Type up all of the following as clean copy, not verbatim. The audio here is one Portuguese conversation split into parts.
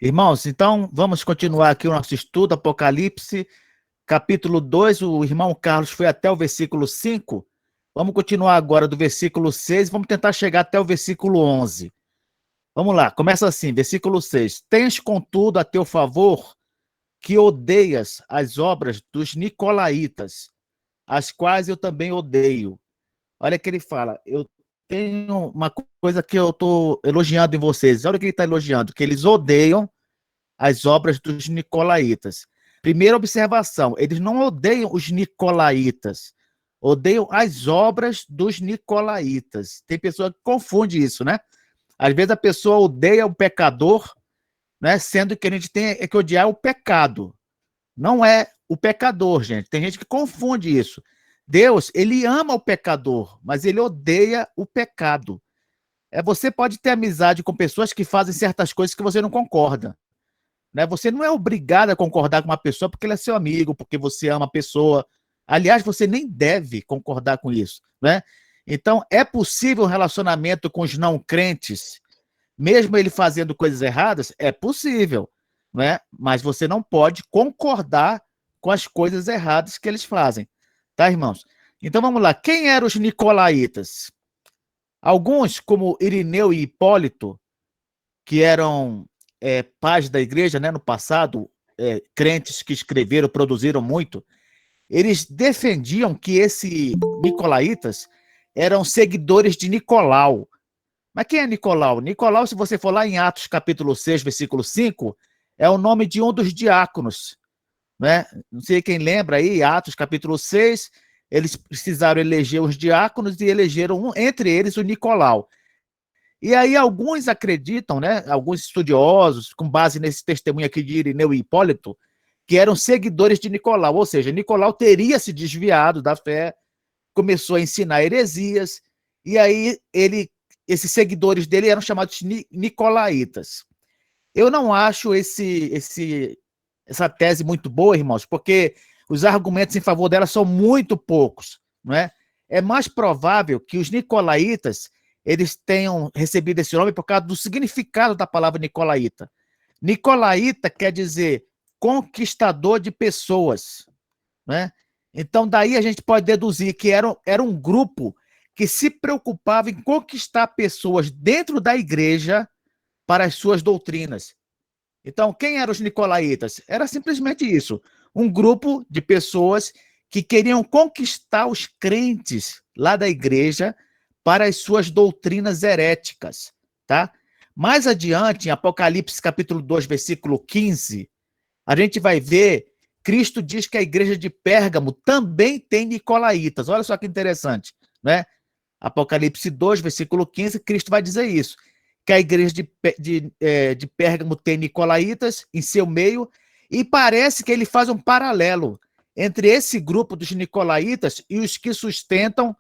Irmãos, então vamos continuar aqui o nosso estudo, Apocalipse, capítulo 2. O irmão Carlos foi até o versículo 5. Vamos continuar agora do versículo 6, vamos tentar chegar até o versículo 11. Vamos lá, começa assim, versículo 6. Tens, contudo, a teu favor que odeias as obras dos nicolaítas, as quais eu também odeio. Olha que ele fala, eu tenho uma coisa que eu estou elogiando em vocês. Olha o que ele está elogiando, que eles odeiam as obras dos nicolaítas. Primeira observação, eles não odeiam os nicolaítas, odeiam as obras dos nicolaítas. Tem pessoa que confunde isso, né? Às vezes a pessoa odeia o pecador, né? Sendo que a gente tem que odiar o pecado. Não é o pecador, gente. Tem gente que confunde isso. Deus, ele ama o pecador, mas ele odeia o pecado. Você pode ter amizade com pessoas que fazem certas coisas que você não concorda. Né? Você não é obrigado a concordar com uma pessoa porque ele é seu amigo, porque você ama a pessoa. Aliás, você nem deve concordar com isso. Né? Então, é possível um relacionamento com os não crentes, mesmo ele fazendo coisas erradas? É possível. Né? Mas você não pode concordar com as coisas erradas que eles fazem. Tá, irmãos? Então vamos lá. Quem eram os nicolaítas? Alguns, como Irineu e Hipólito, que eram pais da igreja, né, no passado, crentes que escreveram, produziram muito, eles defendiam que esses nicolaítas eram seguidores de Nicolau. Mas quem é Nicolau? Nicolau, se você for lá em Atos capítulo 6, versículo 5, é o nome de um dos diáconos. Né? Não sei quem lembra aí, Atos capítulo 6, eles precisaram eleger os diáconos e elegeram entre eles o Nicolau. E aí alguns acreditam, né, alguns estudiosos, com base nesse testemunho aqui de Irineu e Hipólito, que eram seguidores de Nicolau, ou seja, Nicolau teria se desviado da fé, começou a ensinar heresias, e aí esses seguidores dele eram chamados de nicolaítas. Eu não acho essa tese muito boa, irmãos, porque os argumentos em favor dela são muito poucos, não é? É mais provável que os nicolaítas eles tenham recebido esse nome por causa do significado da palavra nicolaíta. Nicolaíta quer dizer conquistador de pessoas, né? Então, daí a gente pode deduzir que era um grupo que se preocupava em conquistar pessoas dentro da igreja para as suas doutrinas. Então, quem eram os nicolaítas? Era simplesmente isso, um grupo de pessoas que queriam conquistar os crentes lá da igreja para as suas doutrinas heréticas, tá? Mais adiante, em Apocalipse capítulo 2, versículo 15, a gente vai ver, Cristo diz que a igreja de Pérgamo também tem nicolaítas. Olha só que interessante, né? Apocalipse 2, versículo 15, Cristo vai dizer isso, que a igreja de Pérgamo tem nicolaítas em seu meio, e parece que ele faz um paralelo entre esse grupo dos nicolaítas e os que sustentam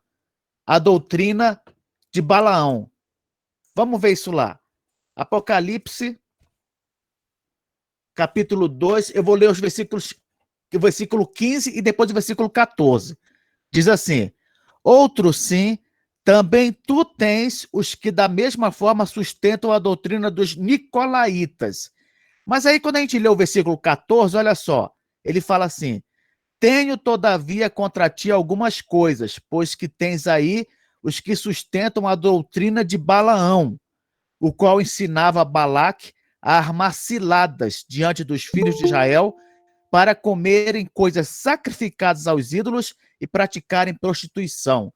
a doutrina de Balaão. Vamos ver isso lá. Apocalipse, capítulo 2, eu vou ler os versículos, o versículo 15 e depois o versículo 14. Diz assim: outro sim, também tu tens os que da mesma forma sustentam a doutrina dos nicolaítas. Mas aí quando a gente lê o versículo 14, olha só, ele fala assim: tenho todavia contra ti algumas coisas, pois que tens aí os que sustentam a doutrina de Balaão, o qual ensinava Balaque a armar ciladas diante dos filhos de Israel para comerem coisas sacrificadas aos ídolos e praticarem prostituição.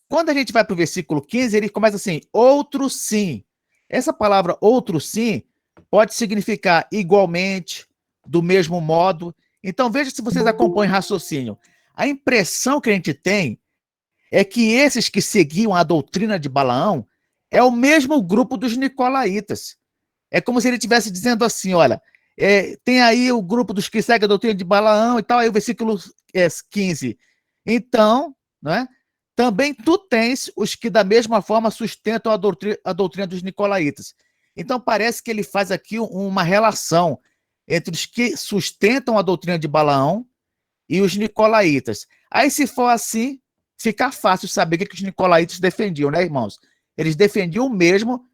Quando a gente vai para o versículo 15, ele começa assim: outro sim. Essa palavra outro sim pode significar igualmente, do mesmo modo. Então veja se vocês acompanham o raciocínio. A impressão que a gente tem é que esses que seguiam a doutrina de Balaão é o mesmo grupo dos nicolaítas. É como se ele estivesse dizendo assim: olha, tem aí o grupo dos que seguem a doutrina de Balaão e tal, aí o versículo 15. Então, né, também tu tens os que da mesma forma sustentam a doutrina dos nicolaítas. Então parece que ele faz aqui uma relação entre os que sustentam a doutrina de Balaão e os nicolaítas. Aí, se for assim, fica fácil saber o que os nicolaítas defendiam, né, irmãos? Eles defendiam o mesmo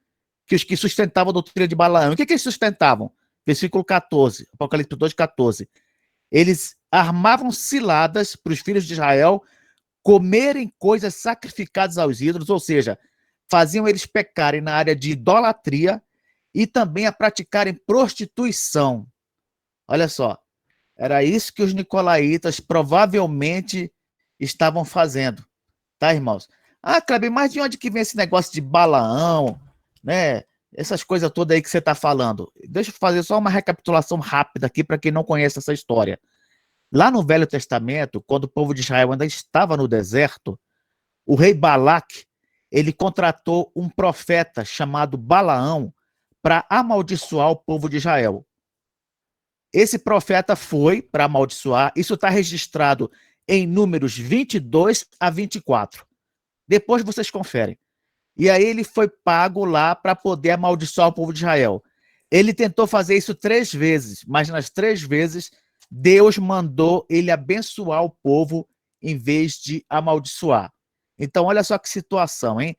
que os que sustentavam a doutrina de Balaão. O que eles sustentavam? versículo 14, Apocalipse 2, 14. Eles armavam ciladas para os filhos de Israel comerem coisas sacrificadas aos ídolos, ou seja, faziam eles pecarem na área de idolatria e também a praticarem prostituição. Olha só, era isso que os nicolaítas provavelmente estavam fazendo, tá, irmãos? Ah, Kleber, mas de onde que vem esse negócio de Balaão, né? Essas coisas todas aí que você está falando. Deixa eu fazer só uma recapitulação rápida aqui para quem não conhece essa história. Lá no Velho Testamento, quando o povo de Israel ainda estava no deserto, o rei Balaque, ele contratou um profeta chamado Balaão para amaldiçoar o povo de Israel. Esse profeta foi para amaldiçoar, isso está registrado em Números 22 a 24. Depois vocês conferem. E aí ele foi pago lá para poder amaldiçoar o povo de Israel. Ele tentou fazer isso 3 vezes, mas nas 3 vezes Deus mandou ele abençoar o povo em vez de amaldiçoar. Então olha só que situação, hein?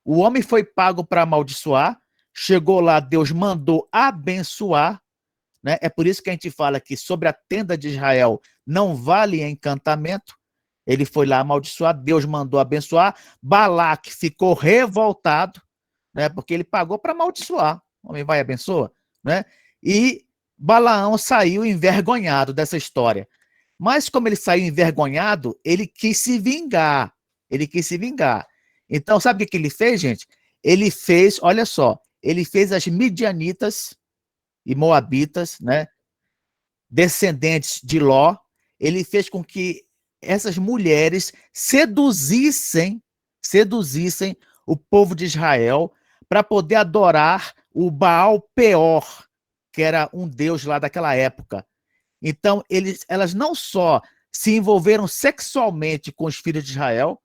O homem foi pago para amaldiçoar, chegou lá, Deus mandou abençoar, né? É por isso que a gente fala que sobre a tenda de Israel não vale encantamento. Ele foi lá amaldiçoar, Deus mandou abençoar. Balaque ficou revoltado, né? Porque ele pagou para amaldiçoar. O homem vai e abençoa, né? E Balaão saiu envergonhado dessa história. Mas como ele saiu envergonhado, ele quis se vingar. Ele quis se vingar. Então, sabe o que ele fez, gente? Ele fez, olha só, ele fez as midianitas e moabitas, né, descendentes de Ló, ele fez com que essas mulheres seduzissem o povo de Israel para poder adorar o Baal Peor, que era um deus lá daquela época. Então, elas não só se envolveram sexualmente com os filhos de Israel,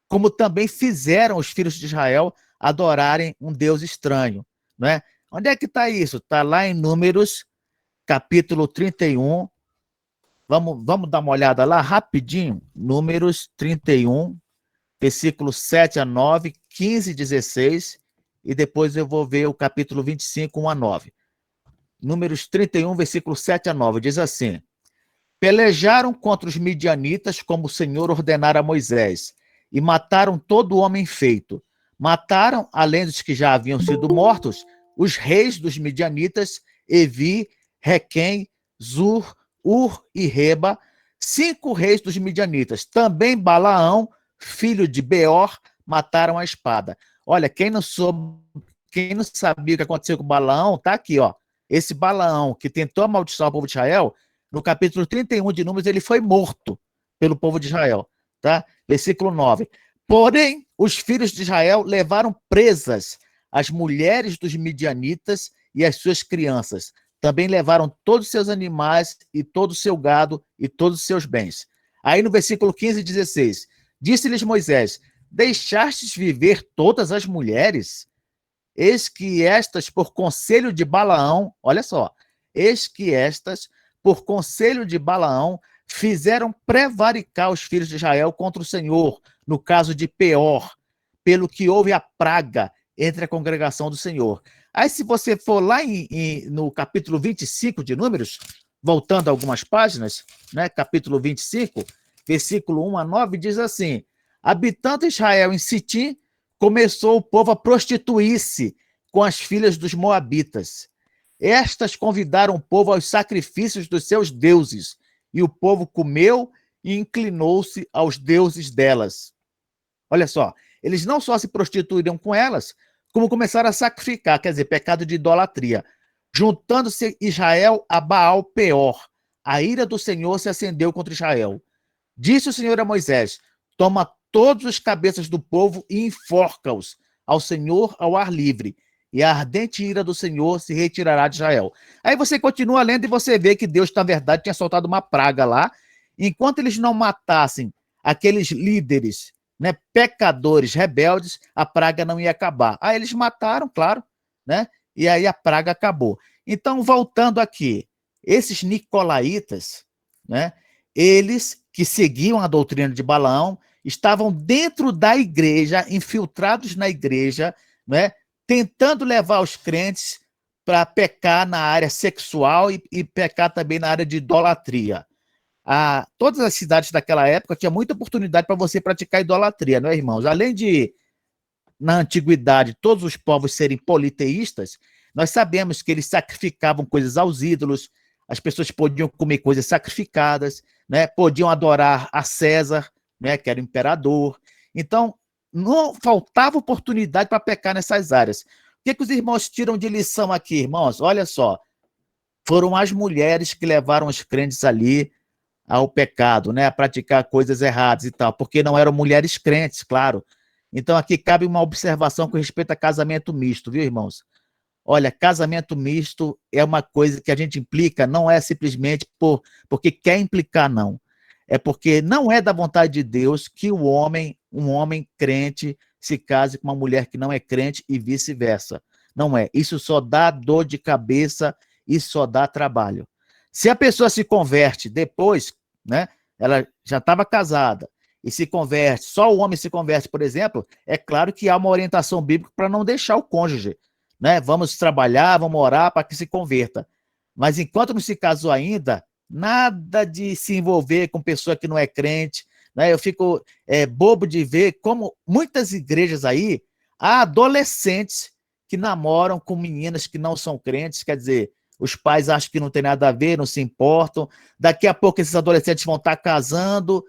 como também fizeram os filhos de Israel adorarem um deus estranho, né? Onde é que está isso? Está lá em Números, capítulo 31. Vamos dar uma olhada lá rapidinho. Números 31, versículos 7 a 9, 15 e 16, e depois eu vou ver o capítulo 25, 1 a 9. Números 31, versículo 7 a 9, diz assim: Pelejaram contra os midianitas como o Senhor ordenara a Moisés, e mataram todo homem feito. Mataram, além dos que já haviam sido mortos, os reis dos midianitas, Evi, Requém, Zur, Ur e Reba, 5 reis dos midianitas. Também Balaão, filho de Beor, mataram a espada. Olha, quem não sabia o que aconteceu com Balaão, tá aqui, ó. Esse Balaão que tentou amaldiçoar o povo de Israel, no capítulo 31 de Números, ele foi morto pelo povo de Israel, tá? Versículo 9. Porém, os filhos de Israel levaram presas as mulheres dos midianitas e as suas crianças. Também levaram todos os seus animais e todo o seu gado e todos os seus bens. Aí no versículo 15 e 16, disse-lhes Moisés: Deixastes viver todas as mulheres? Eis que estas, por conselho de Balaão, olha só, eis que estas, por conselho de Balaão, fizeram prevaricar os filhos de Israel contra o Senhor, no caso de Peor, pelo que houve a praga entre a congregação do Senhor. Aí, se você for lá no capítulo 25 de Números, voltando algumas páginas, né, capítulo 25, versículo 1 a 9, diz assim: Habitando Israel em Sitim, começou o povo a prostituir-se com as filhas dos moabitas. Estas convidaram o povo aos sacrifícios dos seus deuses, e o povo comeu e inclinou-se aos deuses delas. Olha só, eles não só se prostituíram com elas, como começaram a sacrificar, quer dizer, pecado de idolatria, juntando-se Israel a Baal Peor. A ira do Senhor se acendeu contra Israel. Disse o Senhor a Moisés: Toma todos os cabeças do povo e enforca-os ao Senhor ao ar livre, e a ardente ira do Senhor se retirará de Israel. Aí você continua lendo e você vê que Deus, na verdade, tinha soltado uma praga lá. Enquanto eles não matassem aqueles líderes, né, pecadores, rebeldes, a praga não ia acabar. Aí eles mataram, claro, né? E aí a praga acabou. Então, voltando aqui, esses nicolaítas, né, eles que seguiam a doutrina de Balaão, estavam dentro da igreja, infiltrados na igreja, né, tentando levar os crentes para pecar na área sexual e pecar também na área de idolatria. Todas as cidades daquela época tinham muita oportunidade para você praticar idolatria, não é, irmãos? Além de, na antiguidade, todos os povos serem politeístas, nós sabemos que eles sacrificavam coisas aos ídolos, as pessoas podiam comer coisas sacrificadas, né? Podiam adorar a César, né? Que era o imperador. Então, não faltava oportunidade para pecar nessas áreas. O que os irmãos tiram de lição aqui, irmãos? Olha só, foram as mulheres que levaram os crentes ali ao pecado, né? A praticar coisas erradas e tal, porque não eram mulheres crentes, claro. Então, aqui cabe uma observação com respeito a casamento misto, viu, irmãos? Olha, casamento misto é uma coisa que a gente implica, não é simplesmente porque quer implicar, não. É porque não é da vontade de Deus que um homem crente, se case com uma mulher que não é crente e vice-versa. Não é. Isso só dá dor de cabeça e só dá trabalho. Se a pessoa se converte depois, né? Ela já estava casada e se converte, só o homem se converte, por exemplo, é claro que há uma orientação bíblica para não deixar o cônjuge, né? Vamos trabalhar, vamos orar para que se converta. Mas enquanto não se casou ainda, nada de se envolver com pessoa que não é crente, né? Eu fico bobo de ver como muitas igrejas aí há adolescentes que namoram com meninas que não são crentes, quer dizer, os pais acham que não tem nada a ver, não se importam. Daqui a pouco esses adolescentes vão estar casando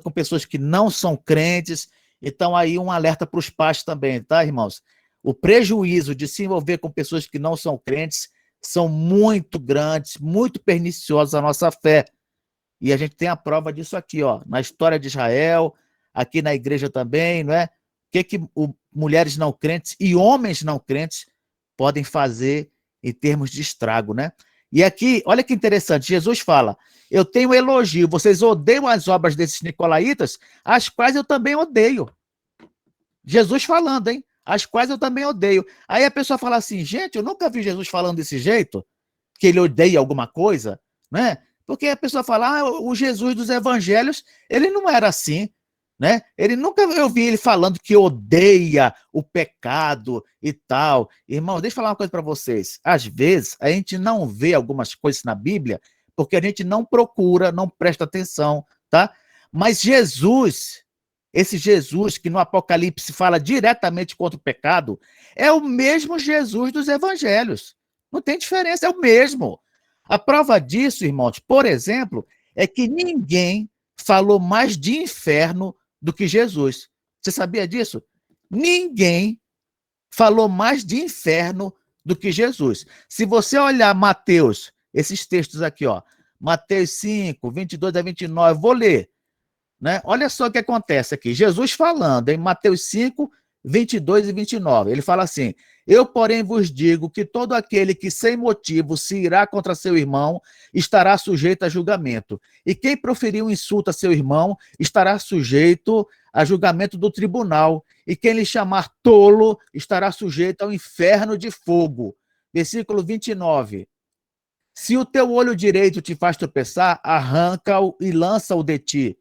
com pessoas que não são crentes. Então aí um alerta para os pais também, tá, irmãos? O prejuízo de se envolver com pessoas que não são crentes são muito grandes, muito perniciosos à nossa fé. E a gente tem a prova disso aqui, ó, na história de Israel, aqui na igreja também, não é? O que mulheres não crentes e homens não crentes podem fazer em termos de estrago, né? E aqui, olha que interessante, Jesus fala, eu tenho elogio, vocês odeiam as obras desses nicolaítas, as quais eu também odeio. Jesus falando, hein? As quais eu também odeio. Aí a pessoa fala assim, gente, eu nunca vi Jesus falando desse jeito, que ele odeia alguma coisa, né? Porque a pessoa fala, o Jesus dos evangelhos, ele não era assim, né? Ele nunca, eu vi ele falando que odeia o pecado e tal. Irmão, deixa eu falar uma coisa para vocês. Às vezes, a gente não vê algumas coisas na Bíblia porque a gente não procura, não presta atenção, tá? Mas Jesus, esse Jesus que no Apocalipse fala diretamente contra o pecado, é o mesmo Jesus dos evangelhos. Não tem diferença, é o mesmo. A prova disso, irmãos, por exemplo, é que ninguém falou mais de inferno do que Jesus. Você sabia disso? Ninguém falou mais de inferno do que Jesus. Se você olhar Mateus, esses textos aqui, ó, Mateus 5, 22 a 29, vou ler, né? Olha só o que acontece aqui. Jesus falando em Mateus 5, 22 e 29. Ele fala assim, eu, porém, vos digo que todo aquele que sem motivo se irá contra seu irmão estará sujeito a julgamento. E quem proferir um insulto a seu irmão estará sujeito a julgamento do tribunal. E quem lhe chamar tolo estará sujeito ao inferno de fogo. Versículo 29. Se o teu olho direito te faz tropeçar, arranca-o e lança-o de ti,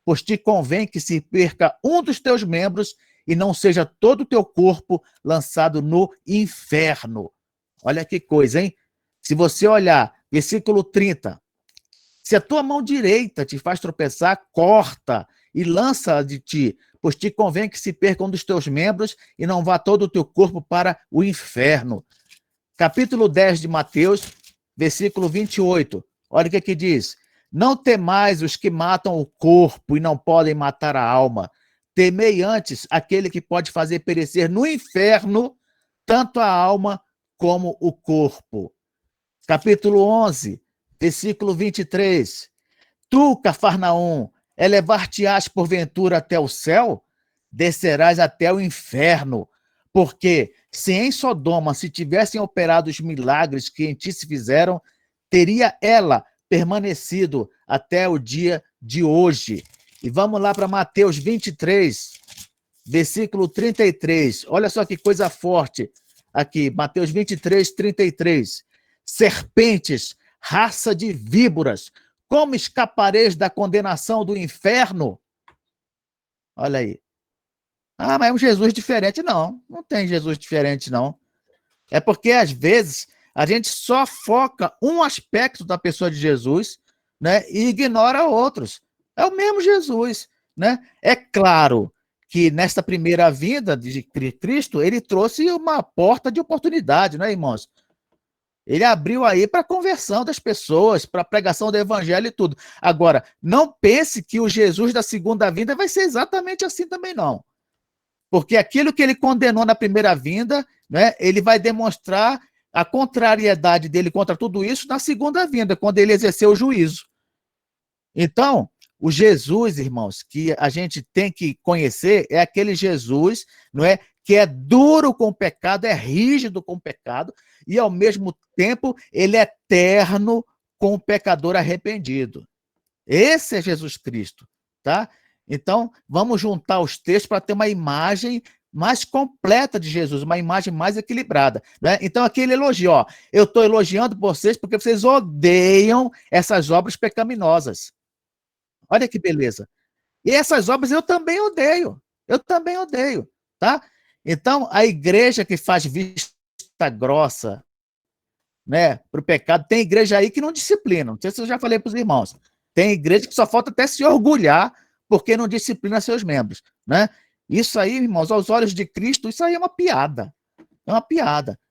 pois te convém que se perca um dos teus membros e não seja todo o teu corpo lançado no inferno. Olha que coisa, hein? Se você olhar, versículo 30, se a tua mão direita te faz tropeçar, corta e lança de ti, pois te convém que se perca um dos teus membros e não vá todo o teu corpo para o inferno. Capítulo 10 de Mateus, versículo 28. Olha o que aqui diz. Não temais os que matam o corpo e não podem matar a alma. Temei antes aquele que pode fazer perecer no inferno tanto a alma como o corpo. Capítulo 11, versículo 23. Tu, Cafarnaum, elevar-te-ás porventura até o céu? Descerás até o inferno. Porque se em Sodoma se tivessem operado os milagres que em ti se fizeram, teria ela permanecido até o dia de hoje. E vamos lá para Mateus 23, versículo 33. Olha só que coisa forte aqui, Mateus 23, 33. Serpentes, raça de víboras, como escapareis da condenação do inferno? Olha aí. Mas é um Jesus diferente. Não, não tem Jesus diferente, não. É porque, às vezes, A gente só foca um aspecto da pessoa de Jesus, né, e ignora outros. É o mesmo Jesus, né? É claro que nesta primeira vinda de Cristo, ele trouxe uma porta de oportunidade, né, irmãos? Ele abriu aí para a conversão das pessoas, para a pregação do evangelho e tudo. Agora, não pense que o Jesus da segunda vinda vai ser exatamente assim também, não. Porque aquilo que ele condenou na primeira vinda, né, ele vai demonstrar a contrariedade dele contra tudo isso na segunda vinda, quando ele exerceu o juízo. Então, o Jesus, irmãos, que a gente tem que conhecer é aquele Jesus, não é, que é duro com o pecado, é rígido com o pecado e ao mesmo tempo ele é terno com o pecador arrependido. Esse é Jesus Cristo, tá? Então, vamos juntar os textos para ter uma imagem mais completa de Jesus, uma imagem mais equilibrada, né? Então, aqui ele elogia, ó, eu estou elogiando vocês porque vocês odeiam essas obras pecaminosas. Olha que beleza. E essas obras eu também odeio, tá? Então, a igreja que faz vista grossa, né, para o pecado, tem igreja aí que não disciplina, não sei se eu já falei para os irmãos, tem igreja que só falta até se orgulhar porque não disciplina seus membros, né? Isso aí, irmãos, aos olhos de Cristo, isso aí é uma piada,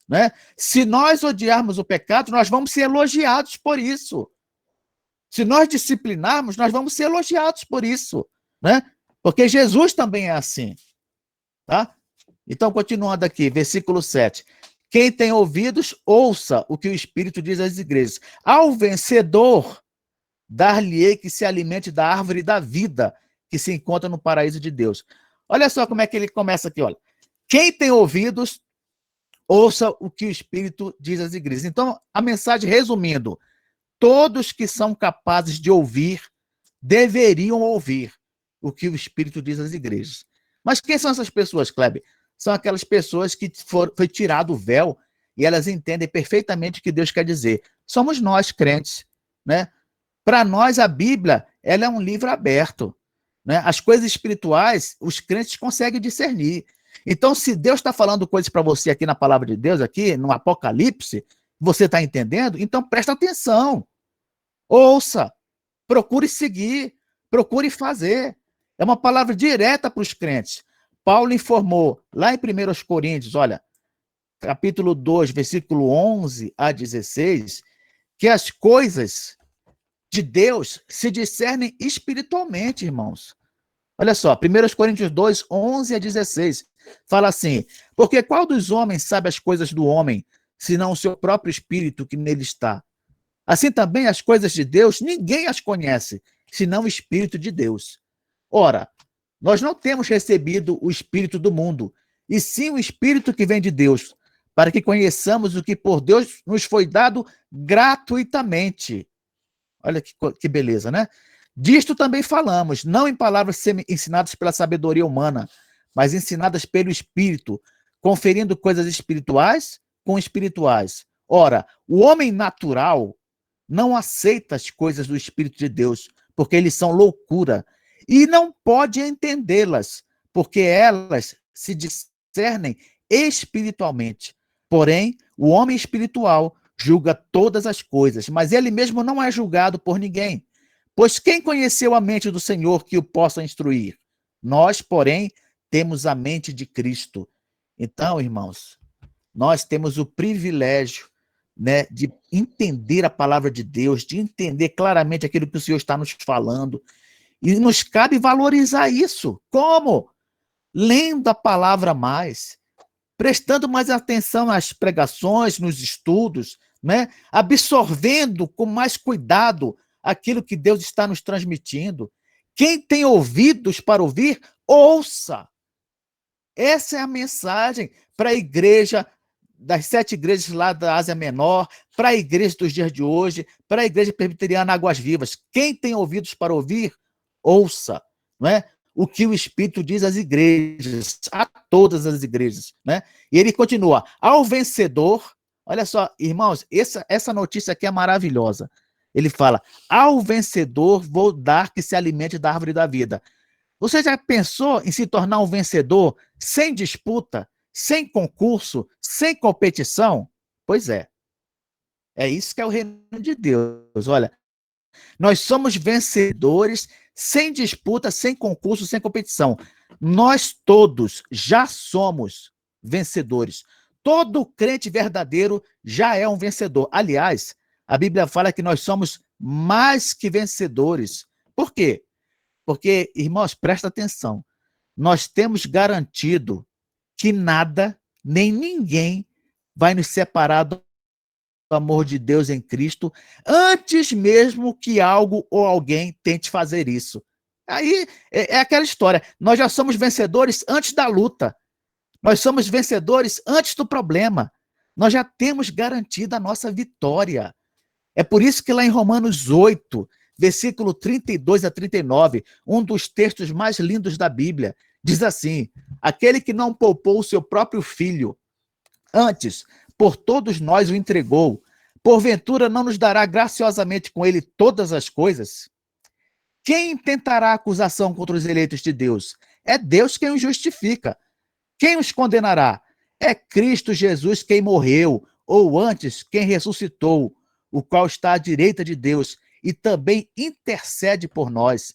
né? Se nós odiarmos o pecado, nós vamos ser elogiados por isso. Se nós disciplinarmos, nós vamos ser elogiados por isso, né? Porque Jesus também é assim, tá? Então, continuando aqui, versículo 7. Quem tem ouvidos, ouça o que o Espírito diz às igrejas. Ao vencedor, dar-lhe-ei que se alimente da árvore da vida, que se encontra no paraíso de Deus. Olha só como é que ele começa aqui, olha. Quem tem ouvidos, ouça o que o Espírito diz às igrejas. Então, a mensagem, resumindo, todos que são capazes de ouvir, deveriam ouvir o que o Espírito diz às igrejas. Mas quem são essas pessoas, Kleber? São aquelas pessoas que foi tirado o véu e elas entendem perfeitamente o que Deus quer dizer. Somos nós, crentes, né? Para nós, a Bíblia, ela é um livro aberto, né? As coisas espirituais, os crentes conseguem discernir. Então, se Deus está falando coisas para você aqui na palavra de Deus, aqui no Apocalipse, você está entendendo? Então, presta atenção. Ouça, procure seguir, procure fazer. É uma palavra direta para os crentes. Paulo informou lá em 1 Coríntios, olha, capítulo 2, versículo 11 a 16, que as coisas de Deus se discernem espiritualmente, irmãos. Olha só, 1 Coríntios 2, 11 a 16, fala assim, porque qual dos homens sabe as coisas do homem, senão o seu próprio espírito que nele está? Assim também as coisas de Deus, ninguém as conhece, senão o Espírito de Deus. Ora, nós não temos recebido o Espírito do mundo, e sim o Espírito que vem de Deus, para que conheçamos o que por Deus nos foi dado gratuitamente. Olha que beleza, né? Disto também falamos, não em palavras ensinadas pela sabedoria humana, mas ensinadas pelo Espírito, conferindo coisas espirituais com espirituais. Ora, o homem natural não aceita as coisas do Espírito de Deus, porque eles são loucura, e não pode entendê-las, porque elas se discernem espiritualmente. Porém, o homem espiritual julga todas as coisas, mas ele mesmo não é julgado por ninguém. Pois quem conheceu a mente do Senhor que o possa instruir? Nós, porém, temos a mente de Cristo. Então, irmãos, nós temos o privilégio, né, de entender a palavra de Deus, de entender claramente aquilo que o Senhor está nos falando. E nos cabe valorizar isso. Como? Lendo a palavra mais, prestando mais atenção nas pregações, nos estudos, né? Absorvendo com mais cuidado aquilo que Deus está nos transmitindo. Quem tem ouvidos para ouvir, ouça. Essa é a mensagem para a igreja, das 7 igrejas lá da Ásia Menor, para a igreja dos dias de hoje, para a igreja presbiteriana Águas Vivas. Quem tem ouvidos para ouvir, ouça, não é? O que o Espírito diz às igrejas, a todas as igrejas, né? E ele continua, ao vencedor, olha só, irmãos, essa notícia aqui é maravilhosa. Ele fala, ao vencedor vou dar que se alimente da árvore da vida. Você já pensou em se tornar um vencedor sem disputa, sem concurso, sem competição? Pois é. É isso que é o reino de Deus. Olha, nós somos vencedores sem disputa, sem concurso, sem competição. Nós todos já somos vencedores. Todo crente verdadeiro já é um vencedor. Aliás, a Bíblia fala que nós somos mais que vencedores. Por quê? Porque, irmãos, presta atenção. Nós temos garantido que nada, nem ninguém vai nos separar do amor de Deus em Cristo, antes mesmo que algo ou alguém tente fazer isso. Aí é aquela história. Nós já somos vencedores antes da luta. Nós somos vencedores antes do problema. Nós já temos garantida a nossa vitória. É por isso que lá em Romanos 8, versículo 32 a 39, um dos textos mais lindos da Bíblia, diz assim: aquele que não poupou o seu próprio filho, antes, por todos nós o entregou, porventura não nos dará graciosamente com ele todas as coisas? Quem intentará acusação contra os eleitos de Deus? É Deus quem os justifica. Quem os condenará? É Cristo Jesus quem morreu, ou antes, quem ressuscitou, o qual está à direita de Deus e também intercede por nós.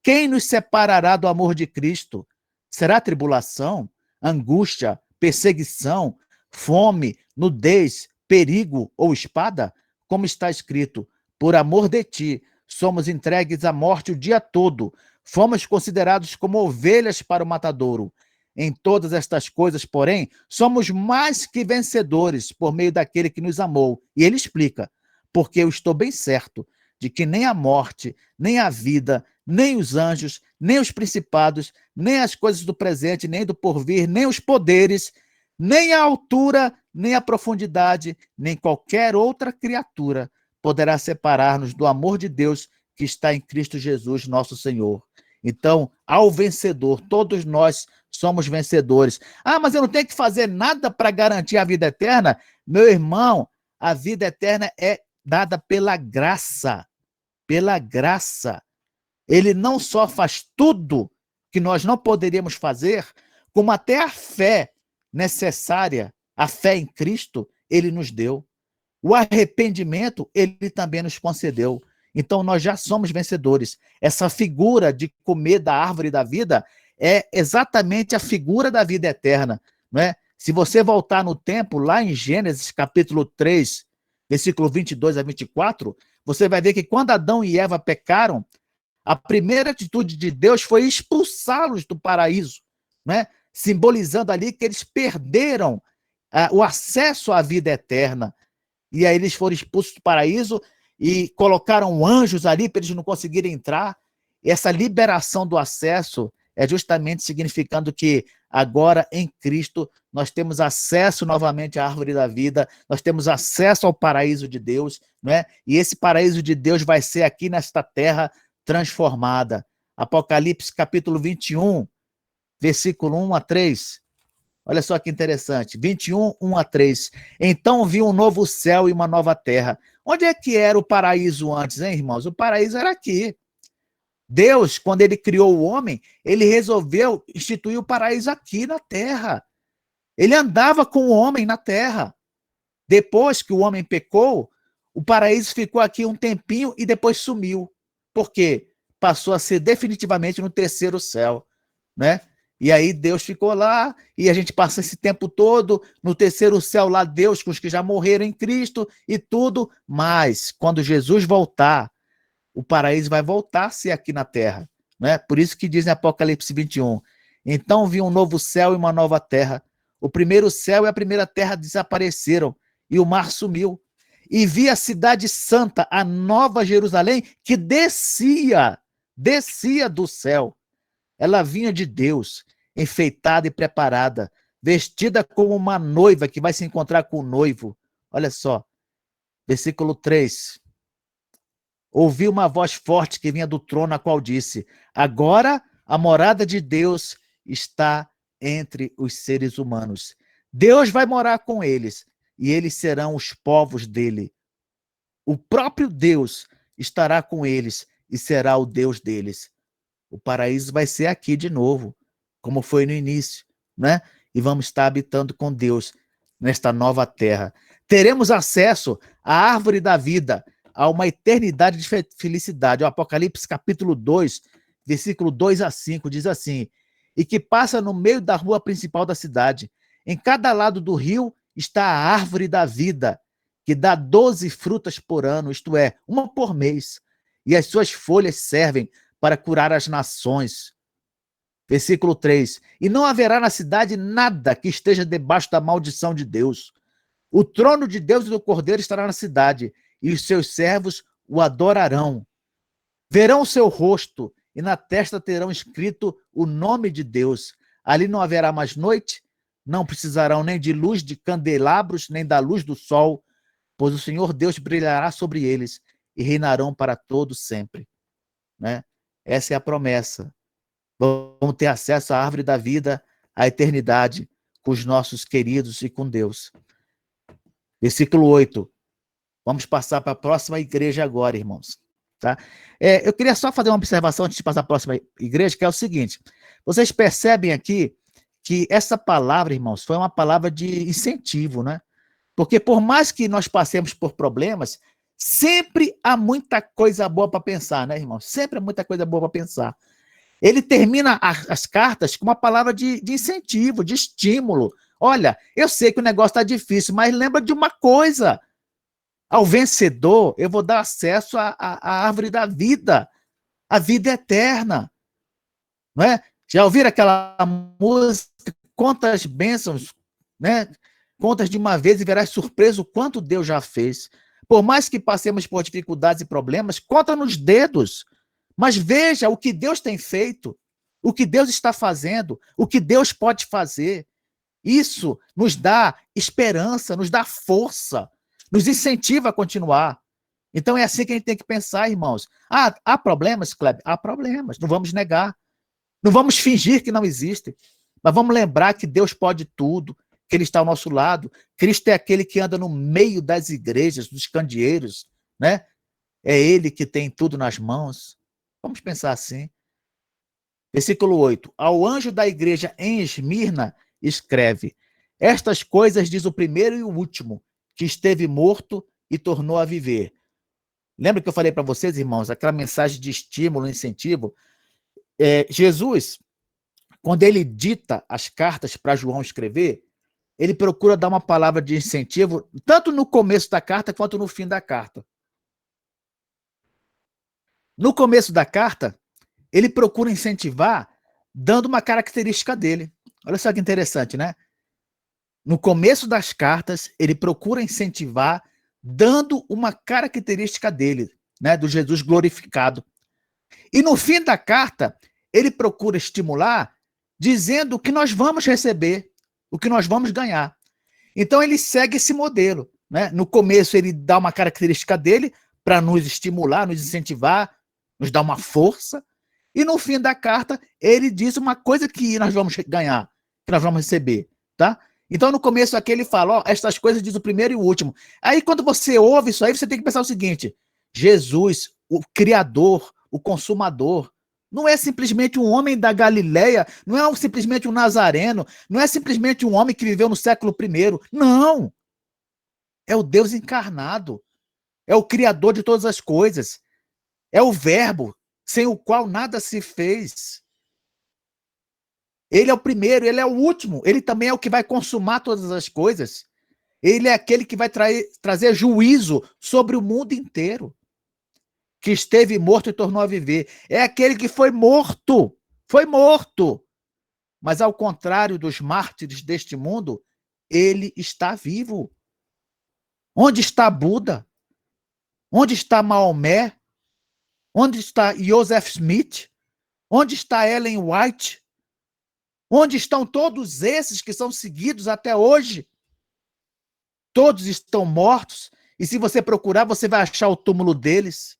Quem nos separará do amor de Cristo? Será tribulação, angústia, perseguição, fome, nudez, perigo ou espada? Como está escrito: por amor de ti, somos entregues à morte o dia todo, fomos considerados como ovelhas para o matadouro. Em todas estas coisas, porém, somos mais que vencedores por meio daquele que nos amou. E ele explica: porque eu estou bem certo de que nem a morte, nem a vida, nem os anjos, nem os principados, nem as coisas do presente, nem do porvir, nem os poderes, nem a altura, nem a profundidade, nem qualquer outra criatura poderá separar-nos do amor de Deus que está em Cristo Jesus, nosso Senhor. Então, ao vencedor, todos nós somos vencedores. Ah, mas eu não tenho que fazer nada para garantir a vida eterna? Meu irmão, a vida eterna é dada pela graça. Pela graça. Ele não só faz tudo que nós não poderíamos fazer, como até a fé necessária, a fé em Cristo, ele nos deu. O arrependimento, ele também nos concedeu. Então, nós já somos vencedores. Essa figura de comer da árvore da vida é exatamente a figura da vida eterna. Não é? Se você voltar no tempo, lá em Gênesis capítulo 3, versículo 22 a 24, você vai ver que quando Adão e Eva pecaram, a primeira atitude de Deus foi expulsá-los do paraíso, né? Simbolizando ali que eles perderam o acesso à vida eterna. E aí eles foram expulsos do paraíso e colocaram anjos ali para eles não conseguirem entrar. E essa liberação do acesso é justamente significando que agora em Cristo nós temos acesso novamente à árvore da vida, nós temos acesso ao paraíso de Deus, não é? E esse paraíso de Deus vai ser aqui nesta terra transformada. Apocalipse capítulo 21, versículo 1 a 3. Olha só que interessante. 21, 1 a 3. Então vi um novo céu e uma nova terra. Onde é que era o paraíso antes, hein, irmãos? O paraíso era aqui. Deus, quando ele criou o homem, ele resolveu instituir o paraíso aqui na terra. Ele andava com o homem na terra. Depois que o homem pecou, o paraíso ficou aqui um tempinho e depois sumiu. Por quê? Passou a ser definitivamente no terceiro céu, né? E aí Deus ficou lá, e a gente passa esse tempo todo no terceiro céu lá, Deus com os que já morreram em Cristo e tudo, mas quando Jesus voltar, o paraíso vai voltar a ser aqui na terra, né? Por isso que diz em Apocalipse 21, então vi um novo céu e uma nova terra. O primeiro céu e a primeira terra desapareceram, e o mar sumiu. E vi a cidade santa, a nova Jerusalém, que descia do céu. Ela vinha de Deus, enfeitada e preparada, vestida como uma noiva que vai se encontrar com o noivo. Olha só, versículo 3. Ouvi uma voz forte que vinha do trono, a qual disse: agora a morada de Deus está entre os seres humanos. Deus vai morar com eles, e eles serão os povos dele. O próprio Deus estará com eles e será o Deus deles. O paraíso vai ser aqui de novo, como foi no início, né? E vamos estar habitando com Deus nesta nova terra. Teremos acesso à árvore da vida, a uma eternidade de felicidade. O Apocalipse capítulo 2, versículo 2 a 5, diz assim: e que passa no meio da rua principal da cidade. Em cada lado do rio está a árvore da vida, que dá 12 frutas por ano, isto é, uma por mês, e as suas folhas servem para curar as nações. Versículo 3: e não haverá na cidade nada que esteja debaixo da maldição de Deus. O trono de Deus e do Cordeiro estará na cidade, e os seus servos o adorarão. Verão o seu rosto, e na testa terão escrito o nome de Deus. Ali não haverá mais noite, não precisarão nem de luz de candelabros, nem da luz do sol, pois o Senhor Deus brilhará sobre eles, e reinarão para todo sempre. Né? Essa é a promessa. Vamos ter acesso à árvore da vida, à eternidade, com os nossos queridos e com Deus. Versículo 8. Vamos passar para a próxima igreja agora, irmãos. Tá? Eu queria só fazer uma observação antes de passar para a próxima igreja, que é o seguinte. Vocês percebem aqui que essa palavra, irmãos, foi uma palavra de incentivo, né? Porque por mais que nós passemos por problemas, sempre há muita coisa boa para pensar, né, irmãos? Sempre há muita coisa boa para pensar. Ele termina as cartas com uma palavra de incentivo, de estímulo. Olha, eu sei que o negócio está difícil, mas lembra de uma coisa. Ao vencedor, eu vou dar acesso à árvore da vida, a vida eterna. Não é? Já ouviram aquela música, quantas bênçãos, né? Contas de uma vez e verás surpreso o quanto Deus já fez. Por mais que passemos por dificuldades e problemas, conta nos dedos. Mas veja o que Deus tem feito, o que Deus está fazendo, o que Deus pode fazer. Isso nos dá esperança, nos dá força, nos incentiva a continuar. Então é assim que a gente tem que pensar, irmãos. Há problemas, Kleber? Há problemas, não vamos negar. Não vamos fingir que não existem, mas vamos lembrar que Deus pode tudo, que Ele está ao nosso lado. Cristo é aquele que anda no meio das igrejas, dos candeeiros, né? É Ele que tem tudo nas mãos. Vamos pensar assim. Versículo 8. Ao anjo da igreja em Esmirna, escreve: estas coisas diz o primeiro e o último, que esteve morto e tornou a viver. Lembra que eu falei para vocês, irmãos, aquela mensagem de estímulo, incentivo? Jesus, quando ele dita as cartas para João escrever, ele procura dar uma palavra de incentivo, tanto no começo da carta quanto no fim da carta. No começo da carta, ele procura incentivar dando uma característica dele. Olha só que interessante, né? No começo das cartas, ele procura incentivar dando uma característica dele, né? Do Jesus glorificado. E no fim da carta, ele procura estimular dizendo o que nós vamos receber, o que nós vamos ganhar. Então ele segue esse modelo, né? No começo ele dá uma característica dele para nos estimular, nos incentivar, nos dar uma força. E no fim da carta ele diz uma coisa que nós vamos ganhar, que nós vamos receber, tá? Então no começo aqui ele fala, ó, estas coisas diz o primeiro e o último. Aí quando você ouve isso aí, você tem que pensar o seguinte: Jesus, o Criador, o Consumador, não é simplesmente um homem da Galileia, não é simplesmente um nazareno, não é simplesmente um homem que viveu no século I. Não! É o Deus encarnado, é o Criador de todas as coisas, é o Verbo, sem o qual nada se fez. Ele é o primeiro, ele é o último, ele também é o que vai consumar todas as coisas. Ele é aquele que vai trazer juízo sobre o mundo inteiro. Que esteve morto e tornou a viver. É aquele que foi morto. Mas ao contrário dos mártires deste mundo, ele está vivo. Onde está Buda? Onde está Maomé? Onde está Joseph Smith? Onde está Ellen White? Onde estão todos esses que são seguidos até hoje? Todos estão mortos, e se você procurar, você vai achar o túmulo deles.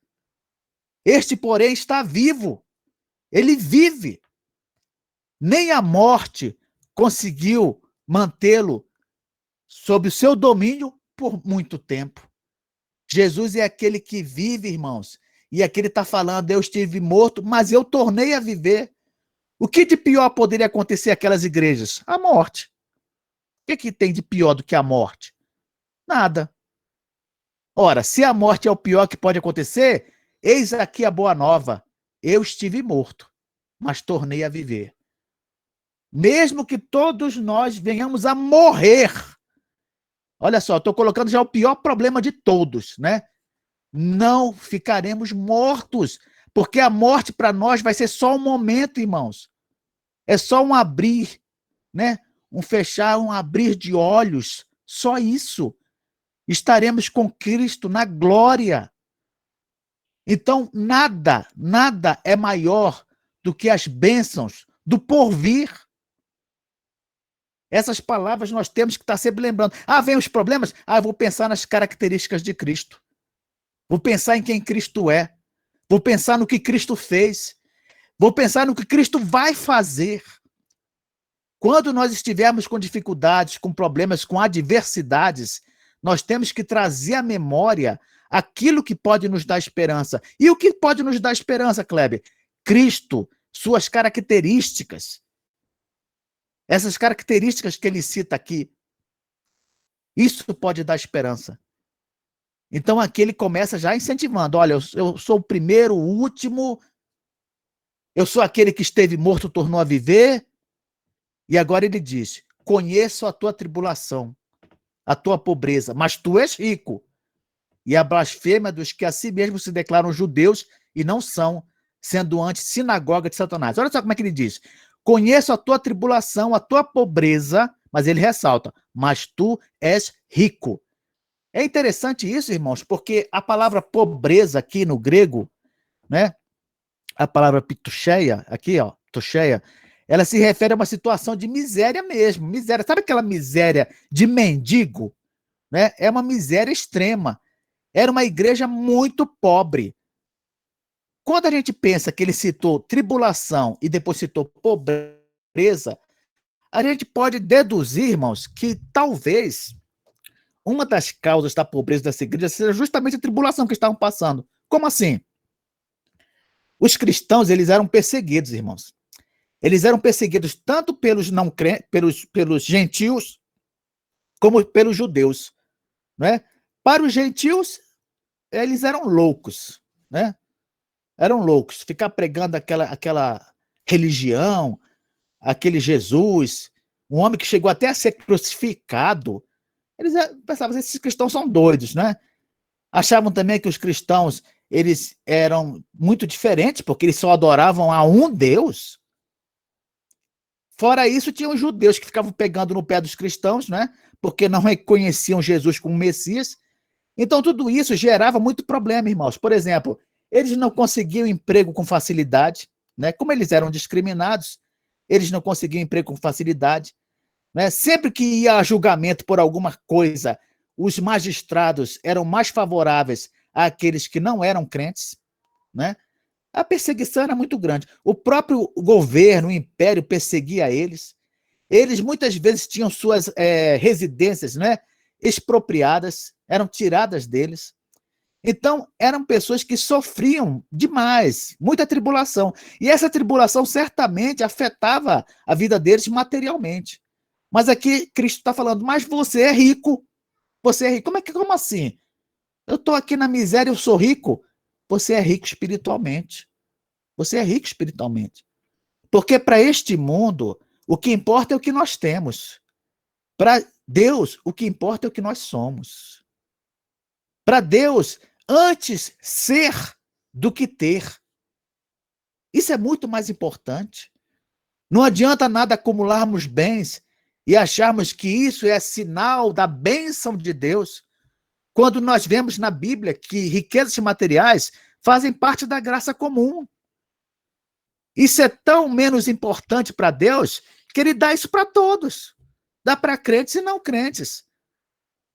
Este, porém, está vivo. Ele vive. Nem a morte conseguiu mantê-lo sob o seu domínio por muito tempo. Jesus é aquele que vive, irmãos. E aqui ele está falando, eu estive morto, mas eu tornei a viver. O que de pior poderia acontecer àquelas igrejas? A morte. O que tem de pior do que a morte? Nada. Ora, se a morte é o pior que pode acontecer, eis aqui a boa nova. Eu estive morto, mas tornei a viver. Mesmo que todos nós venhamos a morrer, olha só, estou colocando já o pior problema de todos, né? Não ficaremos mortos, porque a morte para nós vai ser só um momento, irmãos. É só um abrir, né? Um fechar, um abrir de olhos, só isso. Estaremos com Cristo na glória. Então, nada é maior do que as bênçãos do porvir. Essas palavras nós temos que estar sempre lembrando. Ah, vem os problemas? Ah, eu vou pensar nas características de Cristo. Vou pensar em quem Cristo é. Vou pensar no que Cristo fez. Vou pensar no que Cristo vai fazer. Quando nós estivermos com dificuldades, com problemas, com adversidades, nós temos que trazer à memória aquilo que pode nos dar esperança. E o que pode nos dar esperança, Kleber? Cristo, suas características. Essas características que ele cita aqui. Isso pode dar esperança. Então aqui ele começa já incentivando. Olha, eu sou o primeiro, o último. Eu sou aquele que esteve morto, tornou a viver. E agora ele diz: conheço a tua tribulação, a tua pobreza, mas tu és rico. E a blasfêmia dos que a si mesmos se declaram judeus e não são, sendo antes sinagoga de Satanás. Olha só como é que ele diz: conheço a tua tribulação, a tua pobreza, mas ele ressalta: mas tu és rico. É interessante isso, irmãos, porque a palavra pobreza aqui no grego, né? A palavra pitucheia, aqui, ó, pitucheia, ela se refere a uma situação de miséria mesmo, miséria. Sabe aquela miséria de mendigo? Né? É uma miséria extrema. Era uma igreja muito pobre. Quando a gente pensa que ele citou tribulação e depois citou pobreza, a gente pode deduzir, irmãos, que talvez uma das causas da pobreza dessa igreja seja justamente a tribulação que estavam passando. Como assim? Os cristãos, eles eram perseguidos, irmãos. Eles eram perseguidos tanto pelos não crentes, pelos gentios, como pelos judeus, né? Para os gentios, eles eram loucos, né? Eram loucos. Ficar pregando aquela religião, aquele Jesus, um homem que chegou até a ser crucificado. Eles pensavam, esses cristãos são doidos, né? Achavam também que os cristãos, eles eram muito diferentes, porque eles só adoravam a um Deus. Fora isso, tinham os judeus que ficavam pegando no pé dos cristãos, né? Porque não reconheciam Jesus como Messias. Então, tudo isso gerava muito problema, irmãos. Por exemplo, eles não conseguiam emprego com facilidade, né? Como eles eram discriminados, eles não conseguiam emprego com facilidade, né? Sempre que ia a julgamento por alguma coisa, os magistrados eram mais favoráveis àqueles que não eram crentes, né? A perseguição era muito grande. O próprio governo, o império perseguia eles. Eles muitas vezes tinham suas residências, né, expropriadas, eram tiradas deles. Então, eram pessoas que sofriam demais, muita tribulação. E essa tribulação certamente afetava a vida deles materialmente. Mas aqui Cristo está falando, mas você é rico. Você é rico. Como assim? Eu estou aqui na miséria, eu sou rico. Você é rico espiritualmente. Você é rico espiritualmente. Porque para este mundo, o que importa é o que nós temos. Para Deus, o que importa é o que nós somos. Para Deus, antes ser do que ter. Isso é muito mais importante. Não adianta nada acumularmos bens e acharmos que isso é sinal da bênção de Deus, quando nós vemos na Bíblia que riquezas materiais fazem parte da graça comum. Isso é tão menos importante para Deus que ele dá isso para todos. Dá para crentes e não crentes.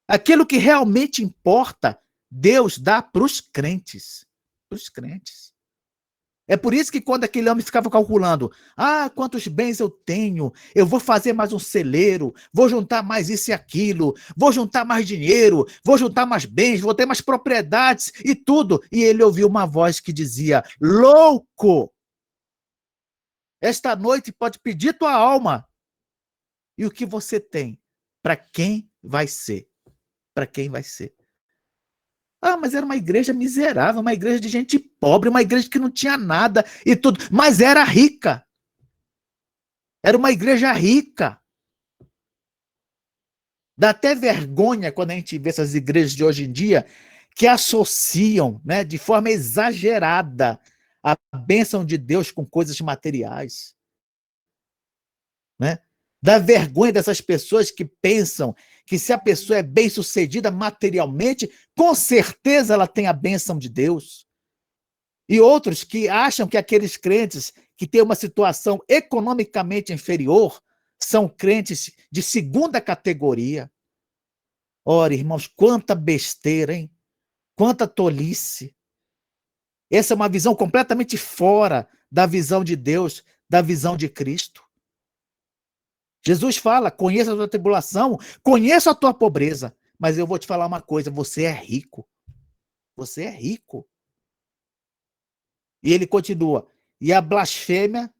Aquilo que realmente importa, Deus dá para os crentes. Para os crentes. É por isso que quando aquele homem ficava calculando, quantos bens eu tenho, eu vou fazer mais um celeiro, vou juntar mais isso e aquilo, vou juntar mais dinheiro, vou juntar mais bens, vou ter mais propriedades e tudo. E ele ouviu uma voz que dizia, louco! Esta noite pode pedir tua alma. E o que você tem? Para quem vai ser? para quem vai ser. Ah, mas era uma igreja miserável, uma igreja de gente pobre, uma igreja que não tinha nada e tudo, mas era rica. Era uma igreja rica. Dá até vergonha quando a gente vê essas igrejas de hoje em dia que associam, né, de forma exagerada a bênção de Deus com coisas materiais. Né? Dá vergonha dessas pessoas que pensam que se a pessoa é bem-sucedida materialmente, com certeza ela tem a bênção de Deus. E outros que acham que aqueles crentes que têm uma situação economicamente inferior são crentes de segunda categoria. Ora, irmãos, quanta besteira, hein? Quanta tolice. Essa é uma visão completamente fora da visão de Deus, da visão de Cristo. Jesus fala, conheça a tua tribulação, conheça a tua pobreza, mas eu vou te falar uma coisa, você é rico. Você é rico. E ele continua, e a blasfêmia,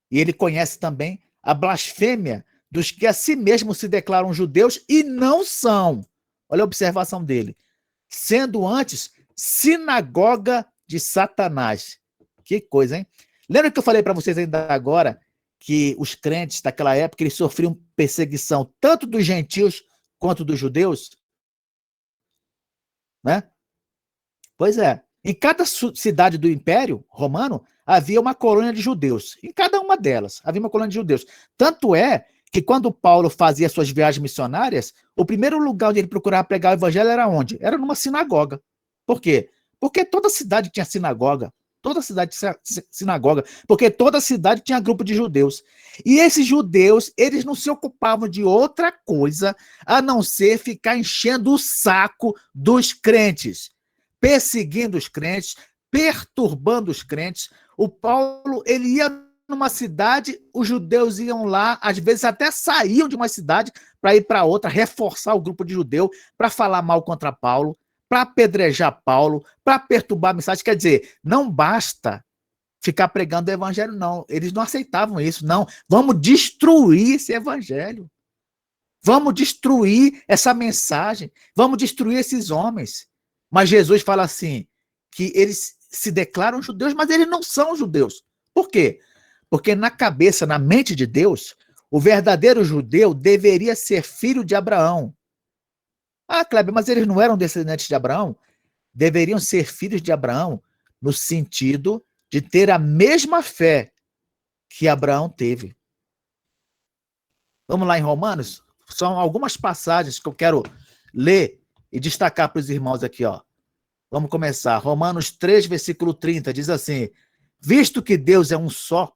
e ele conhece também a blasfêmia dos que a si mesmos se declaram judeus e não são. Olha a observação dele. Sendo antes sinagoga de Satanás. Que coisa, hein? Lembra que eu falei para vocês ainda agora que os crentes daquela época eles sofriam perseguição tanto dos gentios quanto dos judeus? Né? Pois é. Em cada cidade do Império Romano havia uma colônia de judeus. Em cada uma delas havia uma colônia de judeus. Tanto é que quando Paulo fazia suas viagens missionárias, o primeiro lugar onde ele procurava pregar o evangelho era onde? Era numa sinagoga. Por quê? Porque toda cidade tinha sinagoga. Toda cidade tinha sinagoga. Porque toda cidade tinha grupo de judeus. E esses judeus, eles não se ocupavam de outra coisa a não ser ficar enchendo o saco dos crentes, perseguindo os crentes, perturbando os crentes. O Paulo, ele ia numa cidade, os judeus iam lá, às vezes até saíam de uma cidade para ir para outra, reforçar o grupo de judeu, para falar mal contra Paulo, para apedrejar Paulo, para perturbar a mensagem. Quer dizer, não basta ficar pregando o evangelho, não. Eles não aceitavam isso, não. Vamos destruir esse evangelho. Vamos destruir essa mensagem. Vamos destruir esses homens. Mas Jesus fala assim, que eles se declaram judeus, mas eles não são judeus. Por quê? Porque na cabeça, na mente de Deus, o verdadeiro judeu deveria ser filho de Abraão. Ah, Kleber, mas eles não eram descendentes de Abraão? Deveriam ser filhos de Abraão no sentido de ter a mesma fé que Abraão teve. Vamos lá em Romanos? São algumas passagens que eu quero ler e destacar para os irmãos aqui, ó. Vamos começar. Romanos 3, versículo 30, diz assim: visto que Deus é um só,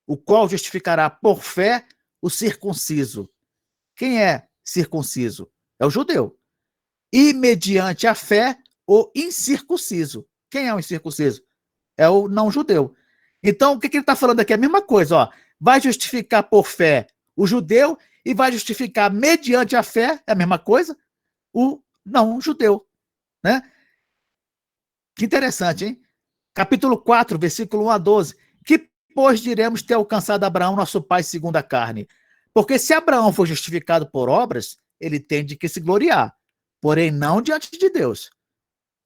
o qual justificará por fé o circunciso. Quem é circunciso? É o judeu. E mediante a fé, o incircunciso. Quem é o incircunciso? É o não-judeu. Então, o que ele está falando aqui? É a mesma coisa, ó. Vai justificar por fé o judeu e vai justificar mediante a fé, é a mesma coisa, o não-judeu. Né? Que interessante, hein? Capítulo 4, versículo 1 a 12. Que, pois, diremos ter alcançado Abraão, nosso pai, segundo a carne? Porque se Abraão for justificado por obras, ele tem de que se gloriar, porém não diante de Deus.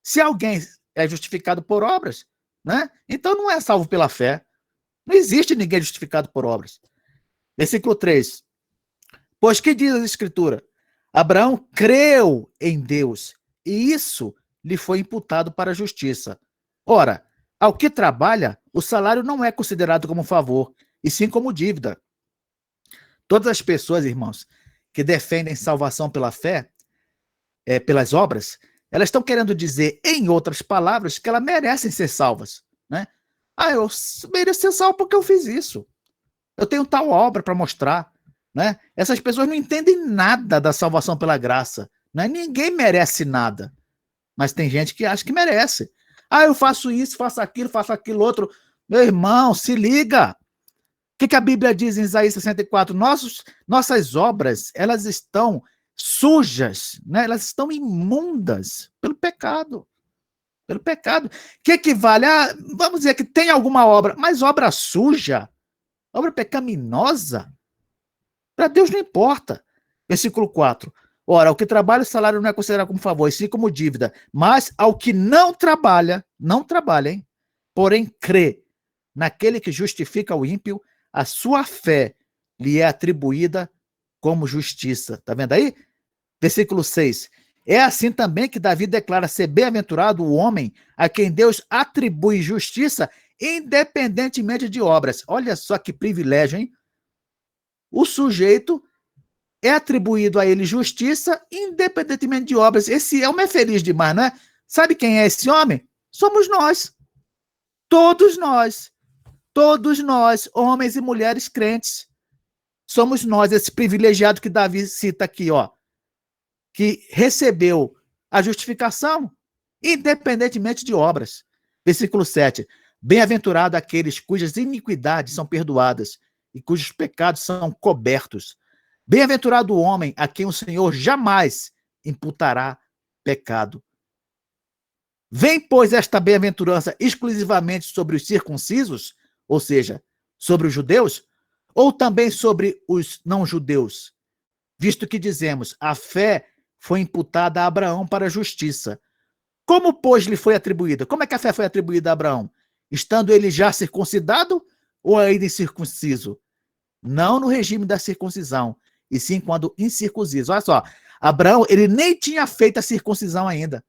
Se alguém é justificado por obras, né? Então não é salvo pela fé. Não existe ninguém justificado por obras. Versículo 3. Pois que diz a Escritura? Abraão creu em Deus, e isso lhe foi imputado para a justiça. Ora, ao que trabalha, o salário não é considerado como favor, e sim como dívida. Todas as pessoas, irmãos, que defendem salvação pela fé, pelas obras, elas estão querendo dizer, em outras palavras, que elas merecem ser salvas. Né? Ah, eu mereço ser salvo porque eu fiz isso. Eu tenho tal obra para mostrar. Né? Essas pessoas não entendem nada da salvação pela graça. Né? Ninguém merece nada. Mas tem gente que acha que merece. Ah, eu faço isso, faço aquilo outro. Meu irmão, se liga. O que a Bíblia diz em Isaías 64? Nossas obras, elas estão sujas, né? Elas estão imundas pelo pecado. Pelo pecado. O que equivale a, vamos dizer que tem alguma obra, mas obra suja, obra pecaminosa, para Deus não importa. Versículo 4. Ora, ao que trabalha, o salário não é considerado como favor, e sim como dívida. Mas ao que não trabalha, hein? Porém crê naquele que justifica o ímpio, a sua fé lhe é atribuída como justiça. Tá vendo aí? Versículo 6. É assim também que Davi declara ser bem-aventurado o homem a quem Deus atribui justiça, independentemente de obras. Olha só que privilégio, hein? O sujeito é atribuído a ele justiça, independentemente de obras. Esse homem é feliz demais, não é? Sabe quem é esse homem? Somos nós. Todos nós. Todos nós, homens e mulheres crentes. Somos nós, esse privilegiado que Davi cita aqui, ó, que recebeu a justificação, independentemente de obras. Versículo 7. Bem-aventurado aqueles cujas iniquidades são perdoadas e cujos pecados são cobertos. Bem-aventurado o homem a quem o Senhor jamais imputará pecado. Vem, pois, esta bem-aventurança exclusivamente sobre os circuncisos, ou seja, sobre os judeus, ou também sobre os não-judeus? Visto que dizemos, a fé foi imputada a Abraão para a justiça. Como, pois, lhe foi atribuída? Como é que a fé foi atribuída a Abraão? Estando ele já circuncidado ou ainda incircunciso? Não no regime da circuncisão, e sim quando incircunciso. Olha só, Abraão, ele nem tinha feito a circuncisão ainda,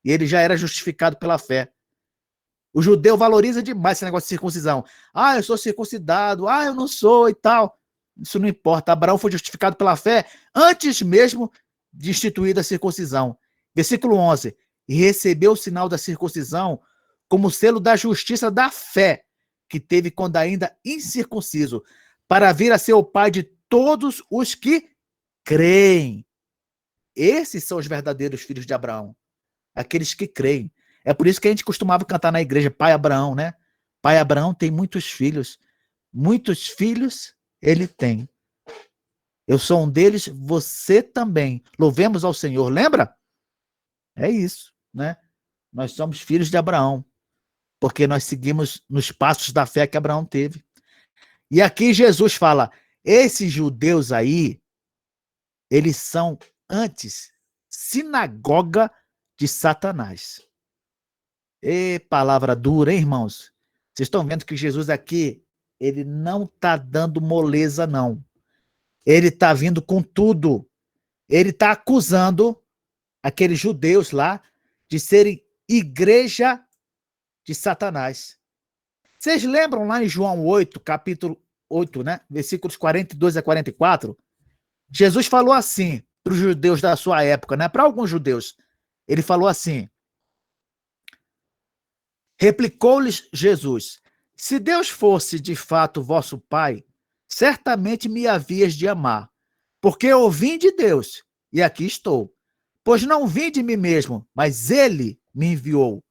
e ele já era justificado pela fé. O judeu valoriza demais esse negócio de circuncisão. Ah, eu sou circuncidado, ah, eu não sou e tal. Isso não importa. Abraão foi justificado pela fé antes mesmo de instituída a circuncisão. Versículo 11. E recebeu o sinal da circuncisão como selo da justiça da fé que teve quando ainda incircunciso, para vir a ser o pai de todos os que creem. Esses são os verdadeiros filhos de Abraão. Aqueles que creem. É por isso que a gente costumava cantar na igreja, Pai Abraão, né? Pai Abraão tem muitos filhos. Muitos filhos ele tem. Eu sou um deles, você também. Louvemos ao Senhor. Lembra? É isso, né? Nós somos filhos de Abraão, porque nós seguimos nos passos da fé que Abraão teve. E aqui Jesus fala, esses judeus aí, eles são antes sinagoga de Satanás. E palavra dura, hein, irmãos? Vocês estão vendo que Jesus aqui, ele não está dando moleza, não. Ele está vindo com tudo. Ele está acusando aqueles judeus lá de serem igreja de Satanás. Vocês lembram lá em João 8, capítulo 8, né? Versículos 42 a 44? Jesus falou assim para os judeus da sua época, né? Para alguns judeus. Ele falou assim, replicou-lhes Jesus, se Deus fosse de fato vosso Pai, certamente me havias de amar, porque eu vim de Deus, e aqui estou. Pois não vim de mim mesmo, mas ele me enviou.